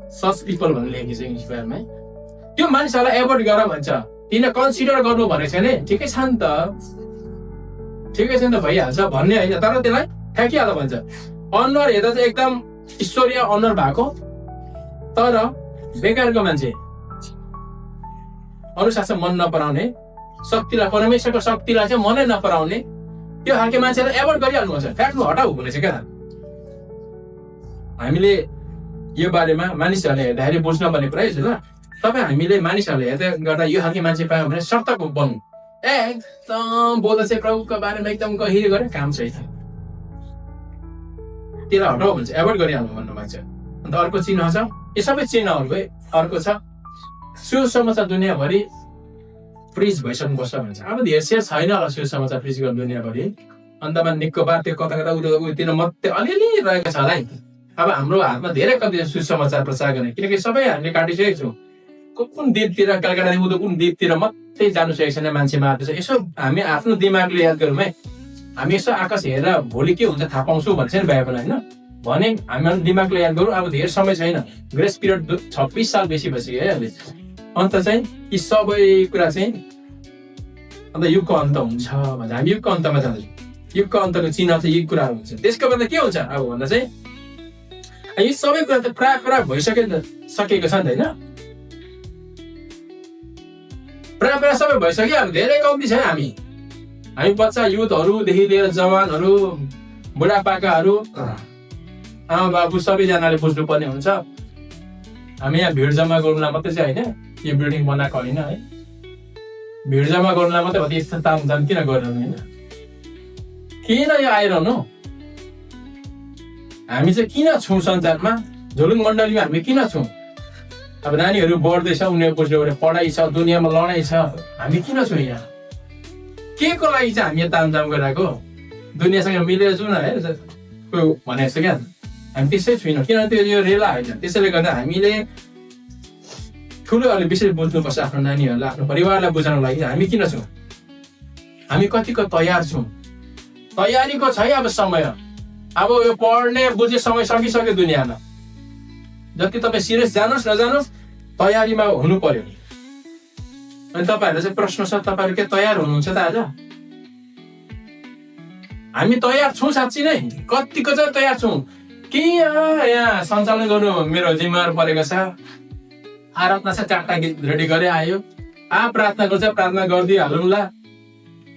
सच पिपल भनेर लेखेको छ इङ्ग्लिस बाइबलमा। त्यो मानिसहरूलाई एभोइड गर भन्छ, तिनीहरू कन्सिडर गर्नु भनेको छैन। ठिकै छ नि त भइहाल्छ भन्ने होइन, तर त्यसलाई ठ्याकिहाल्छ भन्छ। अनुहार हेर्दा चाहिँ एकदम ईश्वरीय अनुहार भएको, तर बेकारको मान्छे, अनुशासन मन नपराउने, शक्तिलाई, परमेश्वरको शक्तिलाई चाहिँ मनै नपराउने, त्यो खालको मान्छेलाई एभोइड गरिहाल्नुपर्छ, फ्याट्नु हटाउ भनेछ क्या। हामीले यो बारेमा मानिसहरूले हेर्दाखेरि बुझ्न पर्ने कुरा छ ल। तपाईँ हामीले मानिसहरूले हेर्दै गर्दा यो खालको मान्छे पायो भने सतर्क बन्नु, एकदम बोल्दा चाहिँ प्रभुको बारेमा एकदम गहिरो गरेर काम छैन, त्यसलाई हटाउ भन्छ, एभोइड गरिहाल्नु भन्नु भएको छ। अन्त अर्को चिन्ह छ, यो सबै चिन्हहरूको अर्को छ सुसमाचार दुनियाँभरि प्रिज भइसक्नुपर्छ भन्छ। अब धेरै सेयर छैन होला सुसमाचार प्रिज गर्ने दुनियाँभरि, अन्तमा निको बात त्यो कता उतिर मात्रै अलिअलि रहेको छ होला है। अब हाम्रो हातमा धेरै कति सुसमाचार प्रचार गर्ने, किनकि सबै हामीले काटिसकेको छौँ। कुन द्वीपतिर, कलकत्तादेखि उता कुन द्वीपतिर मात्रै जानु सकेको छैन मान्छे मार्दैछ। यसो हामी आफ्नो दिमागले याद गरौँ है, हामी यसो आकाश हेरेर भोलि के हुन्छ थाहा पाउँछौँ भन्छ नि बाइबल होइन भने, हामी दिमागले याद गरौँ। अब धेरै समय छैन, ग्रेस पिरियड 26 साल बेसी भइसक्यो है अहिले। अन्त चाहिँ यी सबै कुरा चाहिँ अन्त युगको अन्त हुन्छ भन्छ। हामी युगको अन्तमा जाँदैछौँ, युगको अन्तको चिन्ह चाहिँ यी कुराहरू हुन्छ। त्यसको भन्दा के हुन्छ अब भन्दा चाहिँ यी सबै कुरा त प्राय सकेको छ नि त होइन, प्राय सबै भइसक्यो। अब धेरै कम्ती छ हामी बच्चा युथहरूदेखि लिएर जवानहरू, बुढापाकाहरू, आमा बाबु सबैजनाले बुझ्नुपर्ने हुन्छ। हामी यहाँ भिड जम्मा गर्नुलाई मात्रै चाहिँ होइन, यो बिल्डिङ बनाएको होइन है, भिड जम्मा गर्नुलाई मात्रै हो। यस्तो तामझाम किन गरिरहनु होइन, किन यो आइरहनु? हामी चाहिँ किन छौँ संसारमा, झोलुङ मण्डलीमा हामी किन छौँ? अब नानीहरू बढ्दैछ, उनीहरू बुझ्नु पढाइ छ, दुनियाँमा लडाइँ छ, हामी किन छौँ यहाँ? के को लागि चाहिँ हामी तामझाम गरिरहेको? दुनियाँसँग मिलेर छौँ न है भने जस्तो क्या, हामी त्यसै छुइनौँ। किनभने त्यो यो रेला होइन। त्यसैले गर्दा हामीले ठुलोहरूले विशेष बुझ्नुपर्छ आफ्नो नानीहरूलाई, आफ्नो परिवारलाई बुझाउनको लागि हामी किन छौँ, हामी कतिको तयार छौँ। तयारीको छ है अब समय। अब यो पढ्ने बुझ्ने समय सकिसक्यो दुनियाँमा। जति तपाईँ सिरियस जानुहोस् नजानुहोस् तयारीमा हुनु पर्यो। अनि तपाईँहरूलाई चाहिँ प्रश्न छ, तपाईँहरू के तयार हुनुहुन्छ त आज? हामी तयार छौँ साँच्ची नै? कतिको चाहिँ तयार छौँ कि यहाँ सञ्चालन गर्नु मेरो जिम्मेवार परेको छ, आराधना छ चारवटा गीत रेडी गरे आयो, प्रार्थना गर्छ प्रार्थना गरिदिइहालौँला,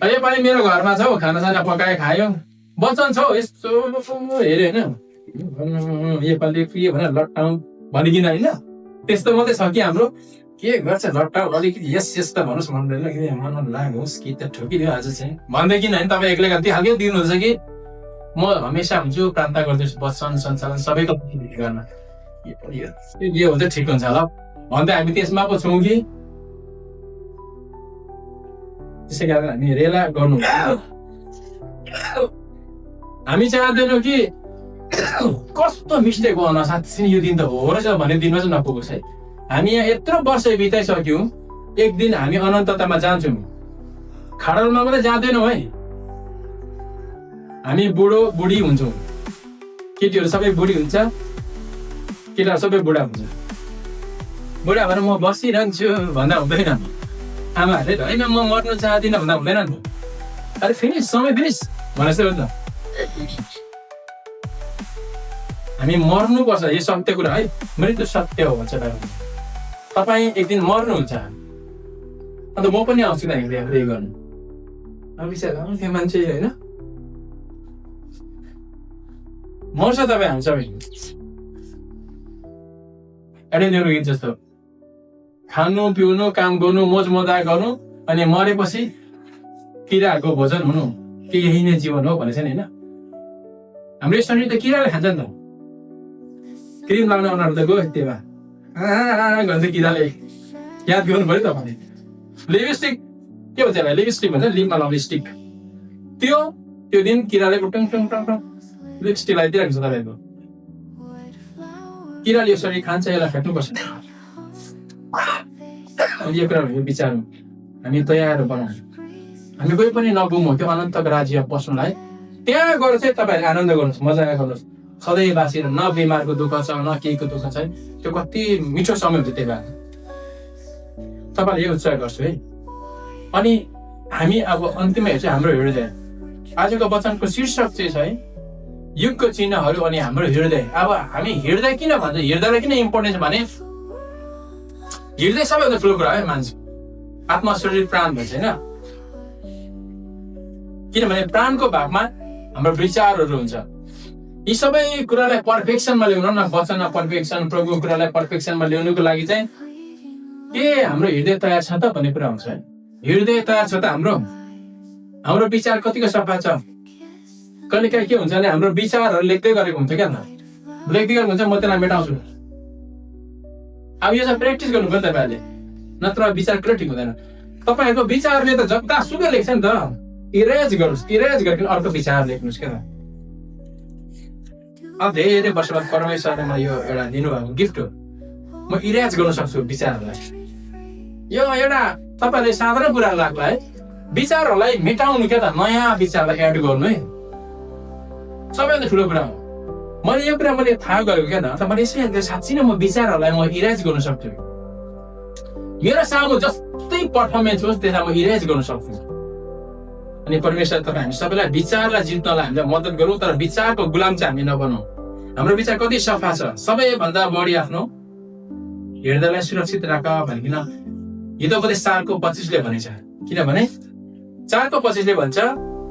योपालि मेरो घरमा छ खानासाना पकाए खायो, वचन छ यस्तो हेऱ्यो होइन, योपालि के भनेर लट्टाउँ भनिकन होइन, त्यस्तो मात्रै छ कि हाम्रो। के गर्छ लट्टाउँ अलिकति यस त भन्नुहोस् भन्दैन कि मन लागोस् कि त ठोकिदियो आज चाहिँ भन्दैकिन होइन। तपाईँ एक्लै गल्ती खालकै दिनुहुन्छ कि म हमेसा हुन्छु, प्रार्थना गर्दैछु, वचन सञ्चालन सबैको गर्न, यो हुन्छ ठिक हुन्छ होला भन्दै हामी त्यसमा पो छौँ कि। त्यसै कारण हामी रेला गर्नु, हामी चाहँदैनौँ कि कस्तो मिस्टेक हो न साँच्चै यो दिन त हो रहेछ भन्ने दिनमा चाहिँ नपुगोस् है। हामी यहाँ यत्रो वर्ष बिताइसक्यौँ, एक दिन हामी अनन्ततामा जान्छौँ, खाडलमा मात्रै जाँदैनौँ है। हामी बुढो बुढी हुन्छौँ, केटीहरू सबै बुढी हुन्छ, केटाहरू सबै बुढा हुन्छ। बुढा भएर म बसिरहन्छु भन्दा हुँदैन, आमाहरूले होइन म मर्नु चाहदिनँ भन्दा हुँदैन नि। अरे फिनिस, समय फिनिस भने जस्तै हो नि त। हामी मर्नुपर्छ, यो सत्य कुरा है, मृत्यु सत्य हो भन्छ तपाईँ एक दिन मर्नुहुन्छ। अन्त म पनि आउँछु त हिँड्दै प्रे गर्नु। अब विचार त्यो मान्छे होइन मर्छ, तपाईँ हामी सबै एडेन्डेरो गीत जस्तो खानु पिउनु काम गर्नु मोज मजा गर्नु अनि मरेपछि किराहरूको भोजन हुनु, के यही नै जीवन हो भनेछ नि होइन। हाम्रो शरीर त किराले खान्छ नि त। क्रिम लाउन उनीहरू त गयो त्यहाँ गर्दै किराले याद गर्नु पऱ्यो तपाईँले। लिपस्टिक के भन्छ यसलाई, लिपस्टिक भन्छ, लिपमा लाउने स्टिक, त्यो दिन किराले टङ टङ टङ टङ लिपस्टिक लगाइदिइरहेको छ तपाईँको। किराले यो शरीर खान्छ, यसलाई फ्याँक्नुपर्छ। यो कुरा विचार हामी तयार बनाउँ, हामी कोही पनि नगुमौँ त्यो अनन्तको राज्य पस्नुलाई। त्यहाँ गएर चाहिँ तपाईँहरूले आनन्द गर्नुहोस्, मजा गर्नुहोस्, सधैँ बाँचेर, न बिमारको दुःख छ न केहीको दुःख छ। त्यो कति मिठो समय हुन्छ त्यही भएर तपाईँले यो उत्साह गर्छु है। अनि हामी अब अन्तिममा हेर्छ हाम्रो हृदय। आजको वचनको शीर्षक चाहिँ छ है युगको चिन्हहरू अनि हाम्रो हृदय। अब हामी हृदय किन भन्छ, हृदयलाई किन इम्पोर्टेन्स भने हृदय सबैभन्दा ठुलो कुरा है मान्छे, आत्मा शरीर प्राण भन्छ होइन। किनभने प्राणको भागमा हाम्रो विचारहरू हुन्छ। यी सबै कुरालाई पर्फेक्सनमा ल्याउन न, वचनमा पर्फेक्सन, प्रभुको कुरालाई पर्फेक्सनमा ल्याउनुको लागि चाहिँ के हाम्रो हृदय तयार छ त भन्ने कुरा हुन्छ है। हृदय तयार छ त हाम्रो विचार कतिको सफा छ। कहिले काहीँ के हुन्छ भने हाम्रो विचारहरू लेख्दै गरेको हुन्छ क्या, लेख्दै गरेको हुन्छ, म त्यसलाई मेटाउँछु। अब यो चाहिँ प्र्याक्टिस गर्नु पर्यो तपाईँहरूले, नत्र विचार कहिले ठिक हुँदैन। तपाईँहरूको विचारले त जतासुकै लेख्छ नि त, इरेज गर्नुहोस्, इरेज गरिकन अर्को विचार लेख्नुहोस् क्या। अब धेरै वर्ष बाद परमेश्वरले मलाई यो एउटा दिनुभएको गिफ्ट हो, म इरेज गर्न सक्छु विचारहरूलाई। यो एउटा तपाईँहरूले साधारण कुरा लाग्ला है, विचारहरूलाई मेटाउनु क्या त, नयाँ विचारलाई एड गर्नु है, सबैभन्दा ठुलो कुरा हो। मैले यो कुरा मैले थाहा गरेको क्या त, मैले यसै साँच्ची नै म विचारहरूलाई म इरेज गर्न सक्छु। मेरो सामु जस्तै पर्फर्मेन्स होस् त्यसलाई म इरेज गर्न सक्छु। अनि परमेश्वर तपाईँ हामी सबैलाई विचारलाई जित्नलाई हामीलाई मद्दत गरौँ, तर विचारको गुलाम चाहिँ हामी नबनौँ। हाम्रो विचार कति सफा छ, सबैभन्दा बढी आफ्नो हृदयलाई सुरक्षित राख भनिकन हितोपदेश 4:25ले भनेछ। किनभने 4:25ले भन्छ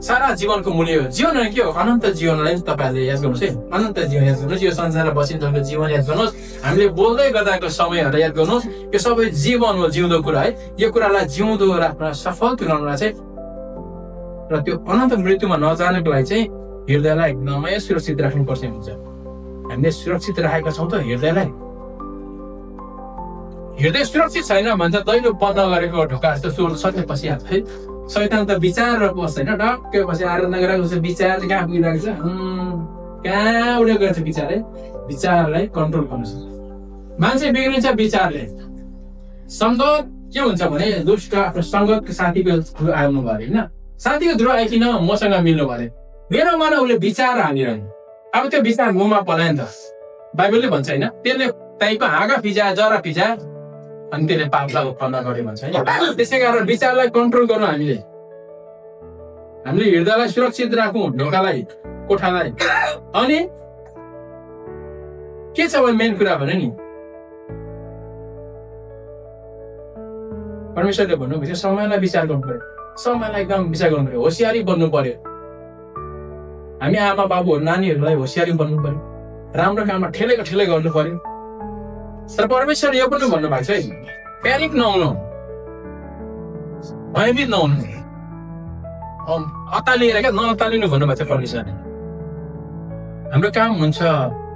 सारा जीवनको मूल्य हो। जीवन के हो? अनन्त जीवनलाई तपाईँहरूले याद गर्नुहोस् है, अनन्त जीवन याद गर्नुहोस्, यो संसारमा बसिरहेको जीवन याद गर्नुहोस्, हामीले बोल्दै गर्दाको समयहरू याद गर्नुहोस्। यो सबै जीवन हो, जिउँदो कुरा है। यो कुरालाई जिउँदो राख्न, सफल तुल्याउनलाई चाहिँ र त्यो अनन्त मृत्युमा नजानको लागि चाहिँ हृदयलाई एकदमै सुरक्षित राख्नुपर्छ हुन्छ। हामीले सुरक्षित राखेका छौँ त हृदयलाई? हृदय सुरक्षित छैन भन्छ दैलो बन्द गरेको ढोका जस्तो चोर सत्य पसिहाल्छ है। शैतान त विचार र पस्दैन, ढक्कै पछि आराधना गरेको छ, विचार चाहिँ कहाँ पुगिरहेको छ, कहाँ उडेको गएको छ विचार है। विचारलाई कन्ट्रोल गर्नु, मान्छे बिग्रिन्छ विचारले। सङ्गत के हुन्छ भने दुष्ट आफ्नो सङ्गतको साथीको थ्रु आउनु भयो होइन, साथीको थ्रु आइकन मसँग मिल्नु पर्यो, मेरो मनमा उसले विचार हालिरहनु, अब त्यो विचार मुखमा पलायो नि त। बाइबलले भन्छ होइन, त्यसले तपाईँको हाँगा फिजायो, जरा फिजायो, अनि त्यसले पापलाई उत्पन्न गर्यो भन्छ होइन। त्यसै कारण विचारलाई कन्ट्रोल गर्नु हामीले हृदयलाई सुरक्षित राखौँ, ढोकालाई, कोठालाई। अनि के छ भने मेन कुरा भने नि परमेश्वरले भन्नुभएको समयलाई विचार गर्नु पर्यो, समयलाई एकदम विचार गर्नु पर्यो, होसियारी बन्नु पर्यो। हामी आमा बाबुहरू नानीहरूलाई होसियारी बन्नु पर्यो, राम्रो काममा ठेलेको ठेलै गर्नु पर्यो। तर परमेश्वरले यो पनि भन्नुभएको छ है, प्यानिक नहुनु, भयभीत नहुनु, अत्तालिएर क्या नअत्तालिनु भन्नुभएको छ परमेश्वरले। हाम्रो काम हुन्छ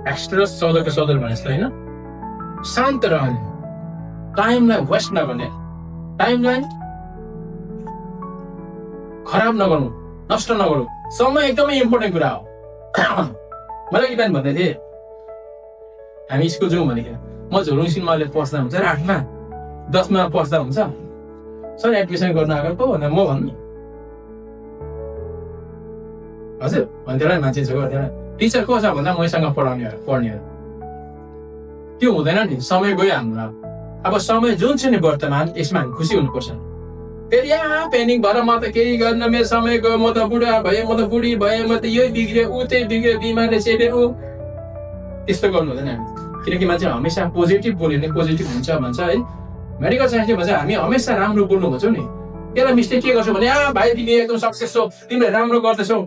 एक्सट्रस 14 भने जस्तो होइन, शान्त रहने, टाइमलाई वेस्ट नगर्ने, टाइमलाई खराब नगर्नु, नष्ट नगर्नु। समय एकदमै इम्पोर्टेन्ट कुरा हो। मलाई कि बिहान भन्दै थिएँ हामी स्कुल जाउँ भनेको, म झोलुङ सिनेमाले पस्दा हुन्छ, 8मा 10मा पस्दा हुन्छ, सर एडमिसन गर्न आएको पो भन्दा म भन्नु हजुर भन्थ्यो होला मान्छे छेउ गर्थ्यो। टिचर को छ भन्दा मैसँग पढ्नेहरू त्यो हुँदैन नि, समय गयो हाम्रो। अब समय जुन छ नि वर्तमान, यसमा हामी खुसी हुनुपर्छ। फेरि यहाँ पेनिङ भएर म त केही गर्न, मेरो समय गयो, म त बुढा भएँ, म त बुढी भएँ, म त यही बिग्रियो, ऊ त्यही बिग्रियो, बिमारले चेप्यो, ऊ त्यस्तो गर्नु हुँदैन हामी। किनकि मान्छे हमेसा पोजिटिभ बोल्यो भने पोजिटिभ हुन्छ भन्छ है। मेडिकल साइन्सले भन्छ हामी हमेसा राम्रो बोल्नु भन्छौँ नि। त्यसलाई मिस्टेक के गर्छौ भने भाइ तिमी एकदम सक्सेस छौ, तिमीले राम्रो गर्दैछौ,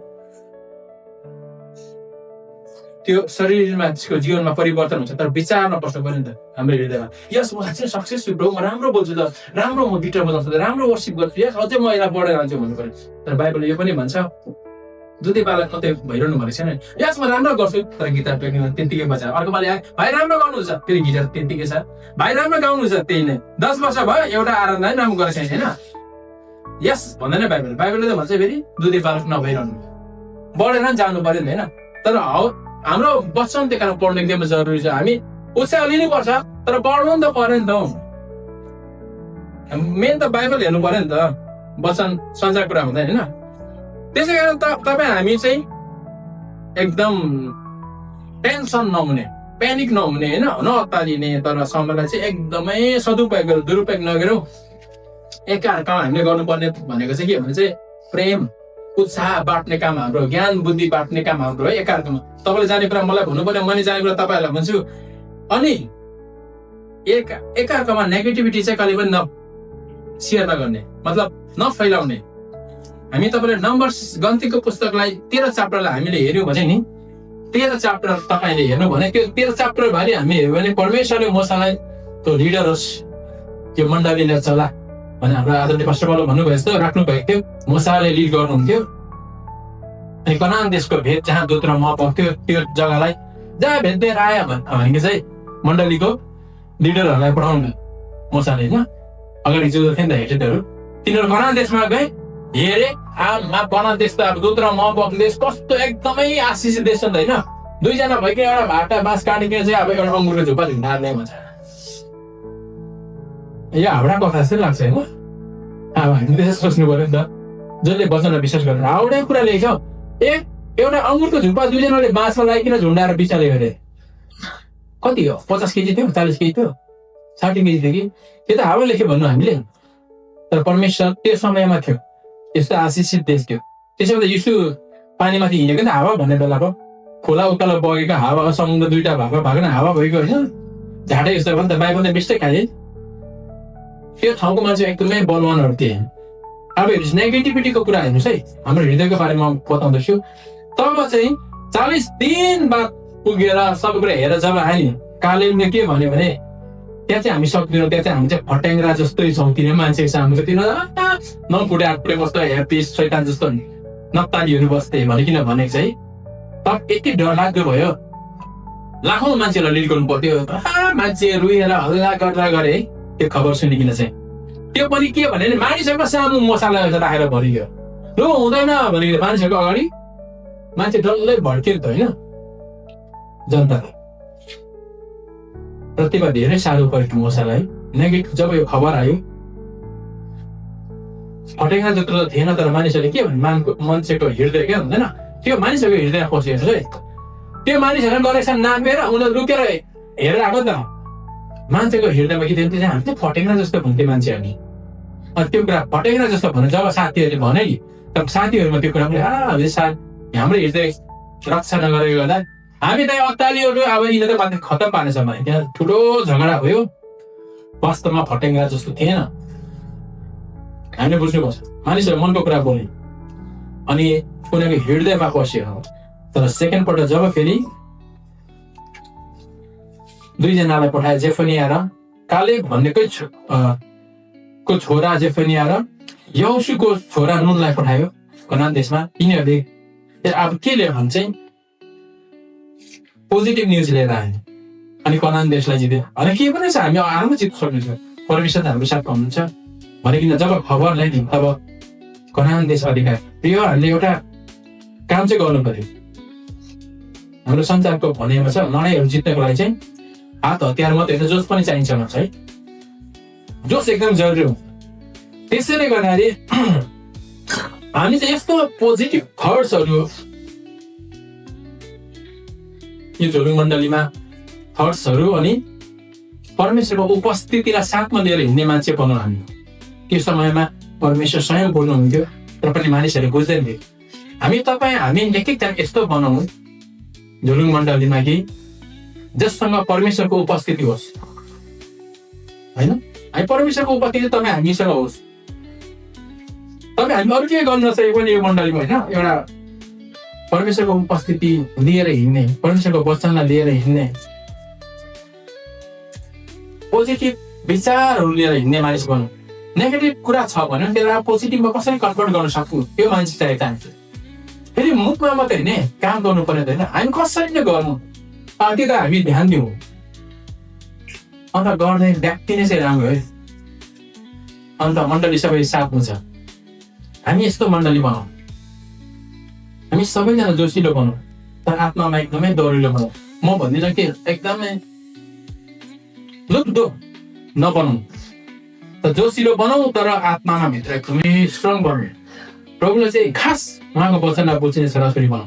त्यो शरीरमा त्यसको जीवनमा परिवर्तन हुन्छ। तर विचारमा बस्नु पर्यो नि त हाम्रो हृदयमा, यस म चाहिँ सक्सेस छु ब्रो, म राम्रो बोल्छु त, राम्रो म गिटार बजाउँछु त, राम्रो वर्शिप गर्छु, यस अझै म यसलाई बढेर जान्छु भन्नु पर्यो। तर बाइबलले यो पनि भन्छ दुधै पाला कतै भइरहनु भनेको छैन, यस म राम्रो गर्छु तर गिटार प्र्याक्टिस त्यतिकै बजायो। अर्को पालि आयो भाइ राम्रो गाउनुहुन्छ, फेरि गिटार त्यतिकै छ, भाइ राम्रो गाउनुहुन्छ, त्यही नै 10 वर्ष भयो एउटा आराधना राम्रो गरेको छैन होइन। यस भन्दैन बाइबलले त भन्छ फेरि दुधै पालक नभइरहनु, बढेर जानु पर्यो नि होइन। तर हाम्रो वचन त्यही कारण पढ्नु एकदमै जरुरी छ। हामी उत्साह लिनु पर्छ तर पढ्नु नि त पर्यो नि त, मेन त बाइबल हेर्नु पर्यो नि त, वचन सञ्चार कुरा हुँदैन होइन। त्यसै कारण तपाईँ हामी चाहिँ एकदम टेन्सन नहुने, प्यानिक नहुने होइन, नअत्तालिने, तर समयलाई चाहिँ एकदमै सदुपयोग गर्नु, दुरुपयोग नगरौँ। एकअर्कामा हामीले गर्नुपर्ने भनेको चाहिँ के भने चाहिँ प्रेम उत्साह बाँट्ने काम हाम्रो, ज्ञान बुद्धि बाँट्ने काम हाम्रो है एकअर्कामा। तपाईँले जाने कुरा मलाई भन्नु पर्यो, मैले जाने कुरा तपाईँहरूलाई भन्छु। अनि एकअर्कामा नेगेटिभिटी चाहिँ कहिले पनि सेयर नगर्ने, मतलब नफैलाउने। हामी तपाईँले नम्बर्स गन्तीको पुस्तकलाई 13 च्याप्टरलाई हामीले हेऱ्यौँ भने नि, 13 च्याप्टर तपाईँले हेर्नु भने त्यो 13 च्याप्टर भरि हामी हेऱ्यौँ भने परमेश्वरले मोसालाई त्यो लिडर होस्, त्यो मण्डलीलाई चला भने हाम्रो आदरणीय पास्टर पाउलले भन्नुभयो जस्तो राख्नु भएको थियो। मोसाले लिड गर्नुहुन्थ्यो अनि कनान देशको भेद जहाँ दूत र मह पर्थ्यो त्यो जग्गालाई जहाँ भेट्दै आयो भनेको चाहिँ मण्डलीको लिडरहरूलाई पठाउनु मोसाले होइन। अगाडि जो थिए नि त हेटेडहरू, तिनीहरू कनान देशमा गए, हेरे कनान देश त अब दूत र मह पर्थ्यो देश, कस्तो एकदमै आशिषित देश नि त होइन। 2 जना भइकन एउटा भाटा बाँस काटिकन चाहिँ अब एउटा अङ्गुरको झुप्पा झुन्डार्ने भन्छ। यो हाउडा कथा जस्तै लाग्छ होइन। अब हामीले त्यसो सोच्नु पर्यो नि त, जसले वचनमा विश्वास गरेर हाउडै कुरा लेख्छ। एउटा अङ्गुरको झुप्पा 2 जनाले बाँसमा लगाइकन झुन्डाएर बिचाले गरे, कति हो 50 केजी थियो, 40 केजी थियो, 60 केजी थियो कि, त्यो त हावा लेख्यो भन्नु हामीले। तर परमेश्वर त्यो समयमा थियो, यस्तो आशिषित देश थियो। त्यसो भए यीशु पानीमाथि हिँडेको नि हावा भन्ने बेलाको, खोला उकालो बगेको हावा, समुद्र 2टा भएको न हावा भएको होइन, झाडै यस्तो भयो नि त। बाइबलले मिस्टेक खाए, त्यो ठाउँको मान्छे एकदमै बलवानहरू थिए। अब हेर्नुहोस् नेगेटिभिटीको कुरा हेर्नुहोस् है, हाम्रो हृदयको बारेमा बताउँदैछु। तब चाहिँ 40 दिन बाद पुगेर सबै कुरा हेरेर जब आयो कालेबले के भन्यो भने त्यहाँ चाहिँ हामी सक्दैनौँ, त्यहाँ चाहिँ हामी चाहिँ फट्याङ्ग्रा जस्तै छौँ, तिनीहरू मान्छे छ हाम्रो, तिनीहरू नफुटे आठपुटे बस्दै ह्याप्पी शैतान जस्तो नक्तालीहरू बस्थे भनिकन भनेको चाहिँ। तब यति डरलाग्दो भयो, लाखौँ मान्छेलाई लिड गर्नु पर्थ्यो, मान्छे रुएर हल्ला गरेर गरे है त्यो खबर सुनिकन चाहिँ। त्यो पनि के भने मानिसहरूको सामु मसाला राखेर भरियो, लु हुँदैन भने मानिसहरूको अगाडि मान्छे डल्लै भड्कियो त होइन जनता। प्रतिभा धेरै साह्रो परेको मसालाई नेगेटिभ जब यो खबर आयो फटेगा जस्तो त थिएन तर मानिसहरूले के भन्नु मान्छेको हृदय क्या हुँदैन त्यो मानिसहरूको हृदय पसेको छ है त्यो मानिसहरूले गरेको नापेर उनीहरू रुकेर हेरेर आएको त मान्छेको हृदयमा के थियो हामी चाहिँ फटेगा जस्तो भन्थे मान्छेहरूले अनि त्यो कुरा फटेगा जस्तो भन्नु जब साथीहरूले भने नि तब साथीहरूमा त्यो कुरा पनि हाम्रो हृदय रक्षा नगरेको गर्दा हामी त अत्तालिहरू अब यिनीहरू त मान्छे खतम पार्नेछ भने त्यहाँ ठुलो झगडा भयो वास्तवमा फटेगा जस्तो थिएन हामीले बुझ्नुपर्छ मानिसहरू मनको कुरा बोल्ने अनि उनीहरूको हृदयमा पस्यो तर सेकेन्ड पल्ट जब फेरि दुईजनालाई पठाए जेफनिया र कालेब भन्नेकै को छोरा जेफनिया र यहोशुको छोरा नुनलाई पठायो कनान देशमा यिनीहरूले अब के ल्यायो भने चाहिँ पोजिटिभ न्युज लिएर आयो अनि कनान देशलाई जित्यो अनि के पनि छ हामी आराममा जित्न सक्नेछौँ परमेश्वर हाम्रो साथ हुनुहुन्छ भनिकन जब खबर ल्याइदिउँ तब कनान देश अधिकार योहरूले एउटा काम चाहिँ गर्नु पर्यो हाम्रो संसारको भनाइमा छ लडाइँहरू जित्नको लागि चाहिँ हात हतियार मात्रै होइन जोस पनि चाहिन्छ भन्छ है जोस एकदम जरुरी हो त्यसैले गर्दाखेरि हामी चाहिँ यस्तो पोजिटिभ थट्सहरू यो झोलुङ मण्डलीमा थट्सहरू अनि परमेश्वरको उपस्थितिलाई साथमा लिएर हिँड्ने मान्छे बनाउँ हामी त्यो समयमा परमेश्वर स्वयं बोल्नुहुन्थ्यो र पनि मानिसहरूले बुझ्दैन थियो हामी एक एकजना यस्तो बनाउँ झोलुङ मण्डलीमा कि जससँग परमेश्वरको उपस्थिति होस् होइन हामी परमेश्वरको उपस्थिति तपाईँ हामीसँग होस् तपाईँ हामी अरू के गर्न नसके पनि यो मण्डलीमा होइन एउटा परमेश्वरको उपस्थिति लिएर हिँड्ने परमेश्वरको वचनलाई लिएर हिँड्ने पोजिटिभ विचारहरू लिएर हिँड्ने मानिस बनाउँ नेगेटिभ कुरा छ भने त्यसलाई पोजिटिभमा कसरी कन्भर्ट गर्न सक्नु त्यो मान्छे चाहिएको चाहन्छु फेरि मुखमा मात्रै होइन काम गर्नु पर्ने होइन हामी कसरी नै गर्नु त्यो त हामी ध्यान दिउँ अन्त गर्ने व्यक्ति नै चाहिँ राम्रो है अन्त मण्डली सबै साथ हुन्छ हामी यस्तो मण्डली बनाऊ हामी सबैजना जोसिलो बनाऊ तर आत्मामा एकदमै दौडिलो बनाऊ म भन्दिनँ कि एकदमै लुप्दो नबनाऊ त जोसिलो बनाऊ तर आत्मामा भित्र एकदमै स्ट्रङ बनाऊ प्रभुले चाहिँ खास उहाँको वचनलाई बुझ्ने छोराछोरी बनाऊ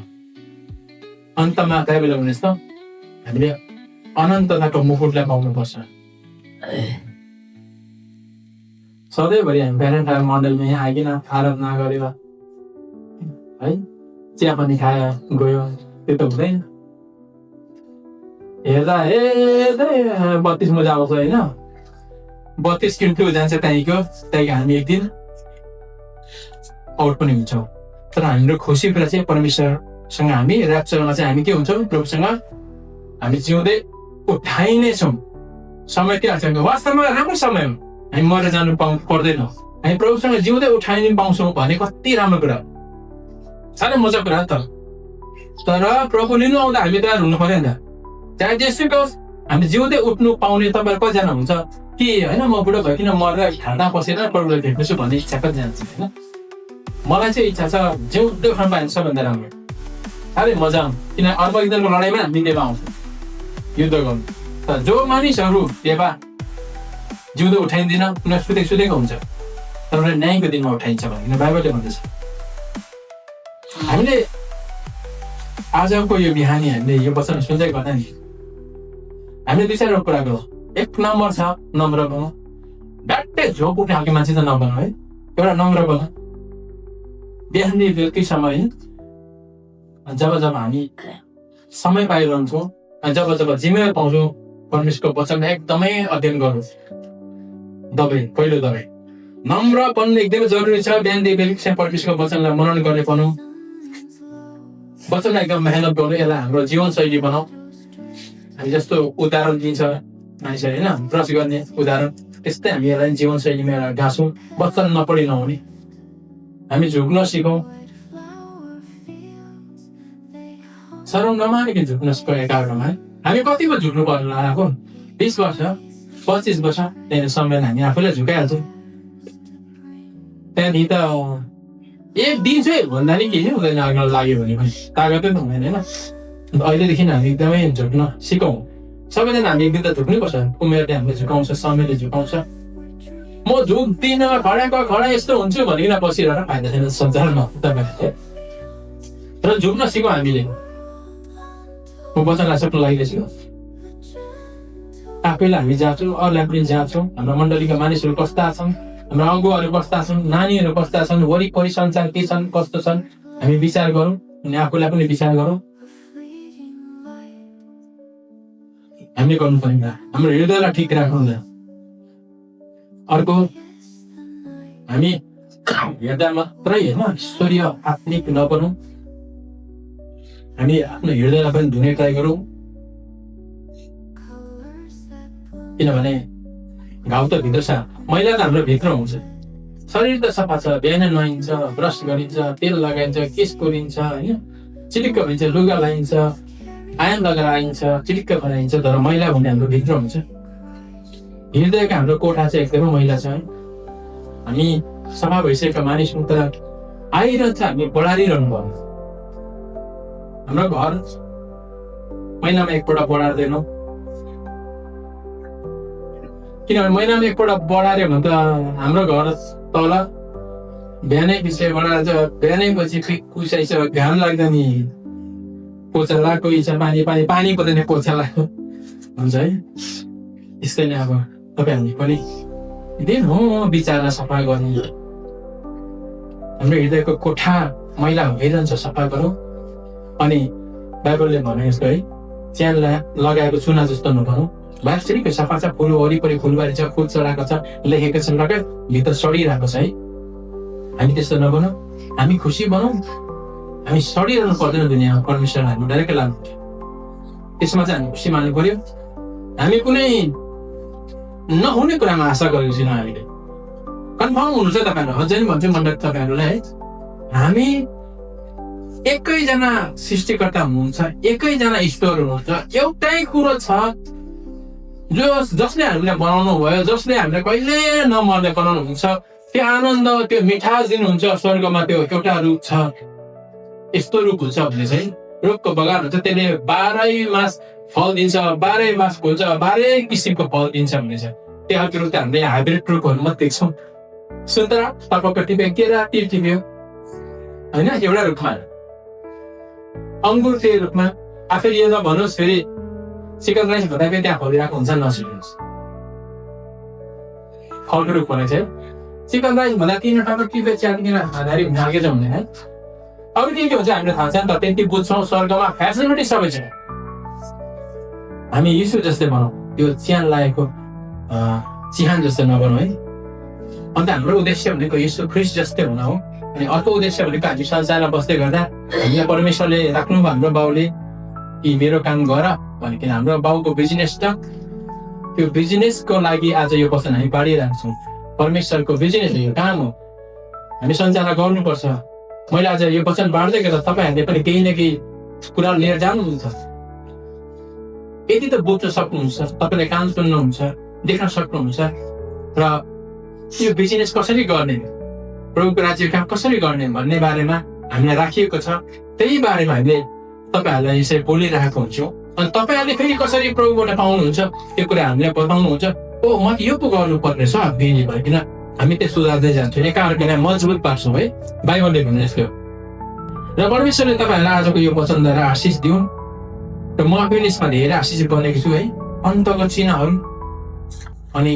अन्तमा त्यही बेला भनेस् त हामीले अनन्तताको मुकुटलाई पाउनुपर्छ सधैँभरि हामी प्यारेन्ट मण्डलमा यहाँ आइकन आराधना गर्यो है चिया पनि खायो गयो त्यो त हुँदैन हेर्दा हेर्दै 32 मुजा आउँछ होइन 32 किलो जान्छ त्यहाँदेखि हामी एक दिन आउट पनि हुन्छौँ तर हाम्रो खुसी कुरा चाहिँ परमेश्वरसँग हामी ऱ्याप्चरमा चाहिँ हामी के हुन्छौँ प्रभुसँग हामी जिउँदै उठाइने छौँ समय के हाल्छ वास्तवमा राम्रो समय हो हामी मरेर जानु पर्दैनौँ हामी प्रभुसँग जिउँदै उठाइने पाउँछौँ भने कति राम्रो कुरा साह्रै मजा कुरा त तर प्रभु लिनु आउँदा हामी तयार हुनु पर्यो नि त चाहे जेसुकै होस् हामी जिउँदै उठ्नु पाउने तपाईँहरू कतिजना हुन्छ कि होइन म बुढो भइकन मरेर खाना पसेर प्रभुलाई भेट्छु भन्ने इच्छा कतिजना छ होइन मलाई चाहिँ इच्छा छ जिउँदै उठाउनु पायो भने सबभन्दा राम्रो साह्रै मजा आउँछ किन अर्को एकजनाको लडाइँमा हामी देवा आउँछ युद्ध गर्नु तर जो मानिसहरू देवा जिउँदो उठाइँदैन उनीहरू सुतेको हुन्छ तर उनीहरू न्यायको दिनमा उठाइन्छ भने बाइबलले भन्दछ हामीले आजको यो बिहानी हामीले यो वचन सुन्दै गर्दा नि हामीले दुई चारवटा कुरा गरौँ एक नम्बर छ नम्र बनाऊ डाट्टै झोक उठ्ने खालको मान्छे त नबनाऊ है एउटा नम्र बनाऊ बिहानी बेलुकी समय जब हामी समय पाइरहन्छौँ जब जिम्मेवार पाउँछौँ परमेश्वरको वचनलाई एकदमै अध्ययन गर्नु पहिलो दबाई नम्र बन्नु एकदमै जरुरी छ बिहानदेखि बेलुकी परमेश्वरको वचनलाई मनन गर्ने बनाऊ वचनलाई एकदम मेहनत गर्नु यसलाई हाम्रो जीवनशैली बनाऊ हामी जस्तो उदाहरण दिन्छ मानिसहरू होइन ब्रस गर्ने उदाहरण त्यस्तै हामी यसलाई जीवनशैलीमा एउटा गाँछौँ वचन नपढी नहुने हामी झुक्न सिकौँ सरम नमानिकन झुक्न सिकौँ एकाअर्कामा हामी कतिको झुक्नु पर्नु आएको 20 वर्ष 25 वर्ष त्यहाँदेखि समयमा हामी आफैलाई झुकाइहाल्छौँ त्यहाँदेखि त एक दिन चाहिँ भन्दा नि केही हुँदैन लाग्यो भने पनि तागतै त हुँदैन होइन अहिलेदेखि हामी एकदमै झुक्न सिकौँ सबैजना हामी एकदिन त झुक्नै पर्छ। उमेरले हामीले झुकाउँछ, समयले झुकाउँछ। म झुक्दिनँ, खडा यस्तो हुन्छु भनिकन बसिरहेर फाइदा छैन संसारमा तपाईँहरूले। र झुक्न सिकौँ हामीले। म वचनलाई सक्नु लागिरहेछु। आफैलाई हामी जाँच्छौँ, अरूलाई पनि जाँच्छौँ। हाम्रो मण्डलीका मानिसहरू कस्ता छन्, हाम्रो अगुवाहरू कस्ता छन्, नानीहरू कस्ता छन्, वरिपरि संसार के छन्, कस्तो छन्, हामी विचार गरौँ अनि आफूलाई पनि विचार गरौँ। हामीले गर्नु पर्ने हाम्रो हृदयलाई ठिक राख्नु। अर्को हामी हेर्दा मात्रै होइन ईश्वरीय आत्मिक नबनौँ, हामी आफ्नो हृदयलाई पनि धुने ट्राई गरौँ। किनभने घाउ त भित्र छ, मैला त हाम्रो भित्र हुन्छ। शरीर त सफा छ, बिहान नुहाइन्छ, ब्रस गरिन्छ, तेल लगाइन्छ, केस कोरिन्छ, होइन चिटिक्क भइन्छ, लुगा लाइन्छ, आयन लगाएर आइन्छ, चिटिक्क बनाइन्छ, तर मैला भन्ने हाम्रो भित्र हुन्छ। हृदयको हाम्रो कोठा चाहिँ एकदमै मैला छ है। हामी सफा भइसकेका मानिस हौँ, तर आइरहन्छ हामी बढारिरहनु पर्छ। हाम्रो घर महिनामा एकपल्ट बढार्दैनौँ, किनभने महिनामा एकपल्ट बढार्यो भने त हाम्रो घर तल बिहानै पछि बढाएर बिहानै पछि कुसाइछ, घाम लाग्दा नि पोचा लगाएको इच्छा, पानी पर्दैन पोचा लगाएको हुन्छ है। यस्तै नै अब तपाईँहरूले पनि दिन हो विचारलाई सफा गर्नु। हाम्रो हृदयको कोठा मैला भइरहन्छ, सफा गरौँ। अनि बाइबलले भने जस्तो है, च्यान लगाएको चुना जस्तो नबनौँ। बाहिर चाहिँ सफा छ, फुल वरिपरि फुलबारी छ, फुल चढाएको छ, लेखेको छ, भित्र सडिरहेको छ है। हामी त्यस्तो नबनौँ, हामी खुसी बनाउँ। हामी सडिरहनु पर्दैन दुनियाँमा, परमेश्वरलाई हामी डाइरेक्ट लाग्नु पर्यो। त्यसमा चाहिँ हामी खुसी मान्नु पर्यो। हामी कुनै नहुने कुरामा आशा गरेको छैनौँ। हामीले कन्फर्म हुनु छ तपाईँहरू, अझै पनि भन्छु मण्डली तपाईँहरूलाई है, हामी एकैजना सृष्टिकर्ता हुनुहुन्छ, एकैजना ईश्वर हुनुहुन्छ। एउटै कुरो छ जसले हामीलाई बनाउनु भयो, जसले हामीलाई कहिले नमर्ने बनाउनुहुन्छ। त्यो आनन्द, त्यो मिठास दिनुहुन्छ स्वर्गमा, त्यो एउटा रूप छ। यस्तो रूप हुन्छ भने चाहिँ रुखको बगान हुन्छ, त्यसले 12 मास फल दिन्छ, 12 मास फुल्छ, 12 किसिमको फल दिन्छ भने चाहिँ त्यो रूप त हामीले हाइब्रिड रूपहरू मात्रै देख्छौँ। सुन्तरा तपाईँको टिप्यो, केरा तिर टिप्यो होइन, एउटा रूपमा। अङ्गुर त्यो रूपमा। आफै यो नभन्नुहोस् फेरि चिकन राइस भन्दा पनि त्यहाँ फलिरहेको हुन्छ, नसुर्नुहोस्। फलको रूप भने चाहिँ चिकन राइस भन्दा 3वटा टिप्यो च्यातिकन खाँदाखेरि हुन्छ खालको चाहिँ हुँदैन है। अरू के हुन्छ हामीले थाहा छ नि त, त्यति बुझ्छौँ। स्वर्गमा फेसिलिटी सबै छ। हामी यीशु जस्तै बनाऊ, त्यो च्यान लागेको चिहान जस्तो नबनाऊ है। अन्त हाम्रो उद्देश्य भनेको यीशु ख्रिस्ट जस्तै हुन हो। अनि अर्को उद्देश्य भनेको हामी संसारमा बस्दै गर्दा हामीलाई परमेश्वरले राख्नुभयो, हाम्रो बाउले कि मेरो काम गर भनिकन। हाम्रो बाउको बिजनेस छ, त्यो बिजनेसको लागि आज यो वचन हामी बाँडिरहेको छौँ। परमेश्वरको बिजनेस हो, यो काम हो, हामी संसारमा गर्नुपर्छ। मैले आज यो वचन बाँड्दै गर्दा तपाईँहरूले पनि केही न केही कुरा लिएर जानुहुन्छ। यति त बुझ्न सक्नुहुन्छ, तपाईँले कान सुन्नुहुन्छ, देख्न सक्नुहुन्छ। र यो बिजनेस कसरी गर्ने, प्रभुको राज्य काम कसरी गर्ने भन्ने बारेमा हामीलाई राखिएको छ। त्यही बारेमा हामीले तपाईँहरूलाई यसरी बोलिरहेको हुन्छौँ। अनि तपाईँहरूले फेरि कसरी प्रभुबाट पाउनुहुन्छ त्यो कुरा हामीलाई बताउनुहुन्छ। ओ म यो पो गर्नुपर्ने छ फेरि भइकन हामी त्यो सुधार्दै जान्छौँ, एकाअर्कालाई मजबुत पार्छौँ है। बाइबलले भने जस्तो। र परमेश्वरले तपाईँहरूलाई आजको यो वचनद्वारा आशिष दिउन्। र म पनि यसमा धेरै आशिष बनेको छु है। अन्तको चिन्हहरू अनि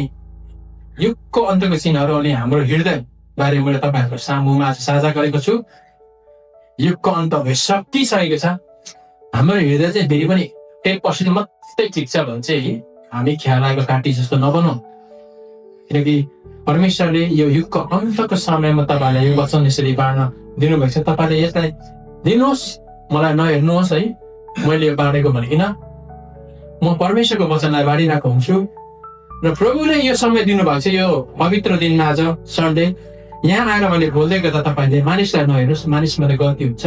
युगको अन्तको चिन्हहरू अनि हाम्रो हृदय बारे मैले तपाईँहरूको सामुमा आज साझा गरेको छु। युगको अन्त भइसकिसकेको छ। हाम्रो हृदय चाहिँ फेरि पनि 10% मात्रै ठिक छ भने चाहिँ हामी ख्याल लागेको काटी जस्तो नबनाउँ। किनकि परमेश्वरले यो युगको अन्तको समयमा तपाईँलाई यो वचन यसरी बाँड्न दिनुभएको छ। तपाईँले यसलाई दिनुहोस्, मलाई नहेर्नुहोस् है, मैले यो बाँडेको भनिकन म परमेश्वरको वचनलाई बाँडिरहेको हुन्छु। र प्रभुले यो समय दिनुभएको छ, यो पवित्र दिनमा आज सन्डे यहाँ आएर मैले बोल्दै गर्दा तपाईँले मानिसलाई नहेर्नुहोस्, मानिसमा गल्ती हुन्छ।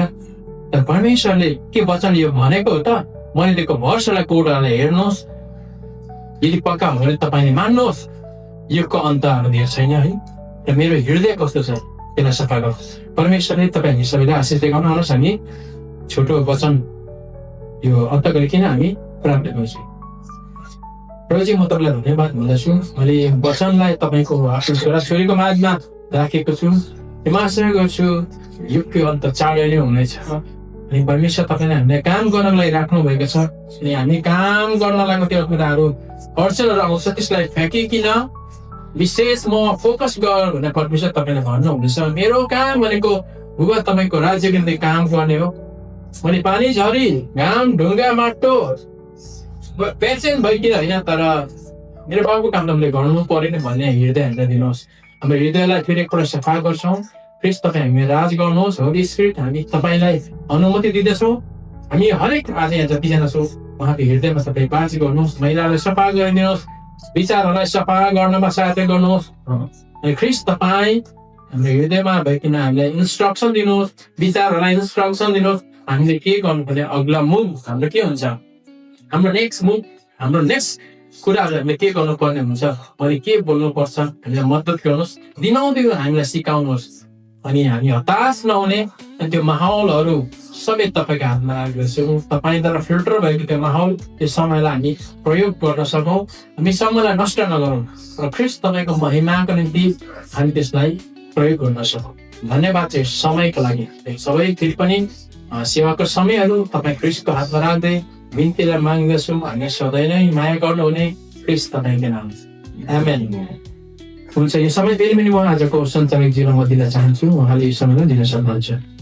तर परमेश्वरले के वचन यो भनेको हो त, मैले दिएको भर्सलाई कोडलाई हेर्नुहोस्। यदि पक्का हो भने तपाईँले मान्नुहोस्, युगको अन्त आउने छैन है। र मेरो हृदय कस्तो छ त्यसलाई सफा गर्नुहोस्। परमेश्वरले तपाईँहरूले सबैलाई आशिष देखाउनु। आउनुहोस् हामी छोटो वचन यो अन्त गरिकन हामी प्राप्त गर्छौँ। प्रभुजी म तपाईँलाई धन्यवाद भन्दछु मैले वचनलाई तपाईँको आफ्नो छोराछोरीको माझमा राखेको छु म आशा गर्छु युगको अन्त चाँडै नै हुनेछ अनि परमेश्वर तपाईँले हामीलाई काम गर्नको लागि राख्नु भएको छ अनि हामी काम गर्न लाग्ने त्यो कुराहरू अडचनहरू आउँछ त्यसलाई फ्याँकिकन विशेष म फोकस गर भनेर परमेश्वर तपाईँले भन्नुहुनेछ मेरो काम भनेको बुबा तपाईँको राज्यको निम्ति काम गर्ने हो मैले पानी झरी घाम ढुङ्गा माटो पेसेन्ट भइकन होइन तर मेरो बाबुको काम तपाईँले गर्नु परेन भन्ने हृदय हामीलाई दिनुहोस् हाम्रो हृदयलाई फेरि एकपल्ट सफा गर्छौँ प्लिज तपाईँ हामी राज गर्नुहोस् होली स्पिरिट हामी तपाईँलाई अनुमति दिँदछौँ हामी हरेक आज यहाँ जतिजना छौँ उहाँको हृदयमा तपाईँ बाँच गर्नुहोस् महिलालाई सफा गरिदिनुहोस् विचारहरूलाई सफा गर्नमा सहायता गर्नुहोस् अनि ख्रिस्ट तपाईँ हाम्रो हृदयमा भइकन हामीलाई इन्स्ट्रक्सन दिनुहोस् विचारहरूलाई इन्स्ट्रक्सन दिनुहोस् हामीले के गर्नुपर्ने अग्ला मुभ हाम्रो के हुन्छ हाम्रो नेक्स्ट मुभ हाम्रो नेक्स्ट कुराहरू हामीले के गर्नुपर्ने हुन्छ अनि के बोल्नुपर्छ हामीलाई मद्दत गर्नुहोस् दिनौँ हामीलाई सिकाउनुहोस् अनि हामी हताश नहुने अनि त्यो माहौलहरू सबै तपाईँको हातमा राख्दछौँ तपाईँद्वारा फिल्टर भएको त्यो माहौल त्यो समयलाई हामी प्रयोग गर्न सकौँ हामी समयलाई नष्ट नगरौँ र ख्रिस्ट तपाईँको महिमाको निम्ति हामी त्यसलाई प्रयोग गर्न सकौँ धन्यवाद चाहिँ समयको लागि सबै फेरि पनि सेवाको समयहरू तपाईँ ख्रिस्टको हातमा राख्दै बिन्तीलाई माग्दछौँ हामी सधैँ नै माया गर्नुहुने ख्रिस्ट तपाईँको नाम आमेन हुन्छ यो समय फेरि पनि म आजको सञ्चालित जीवनमा दिन चाहन्छु उहाँले यो समयलाई दिन सक्नुहुन्छ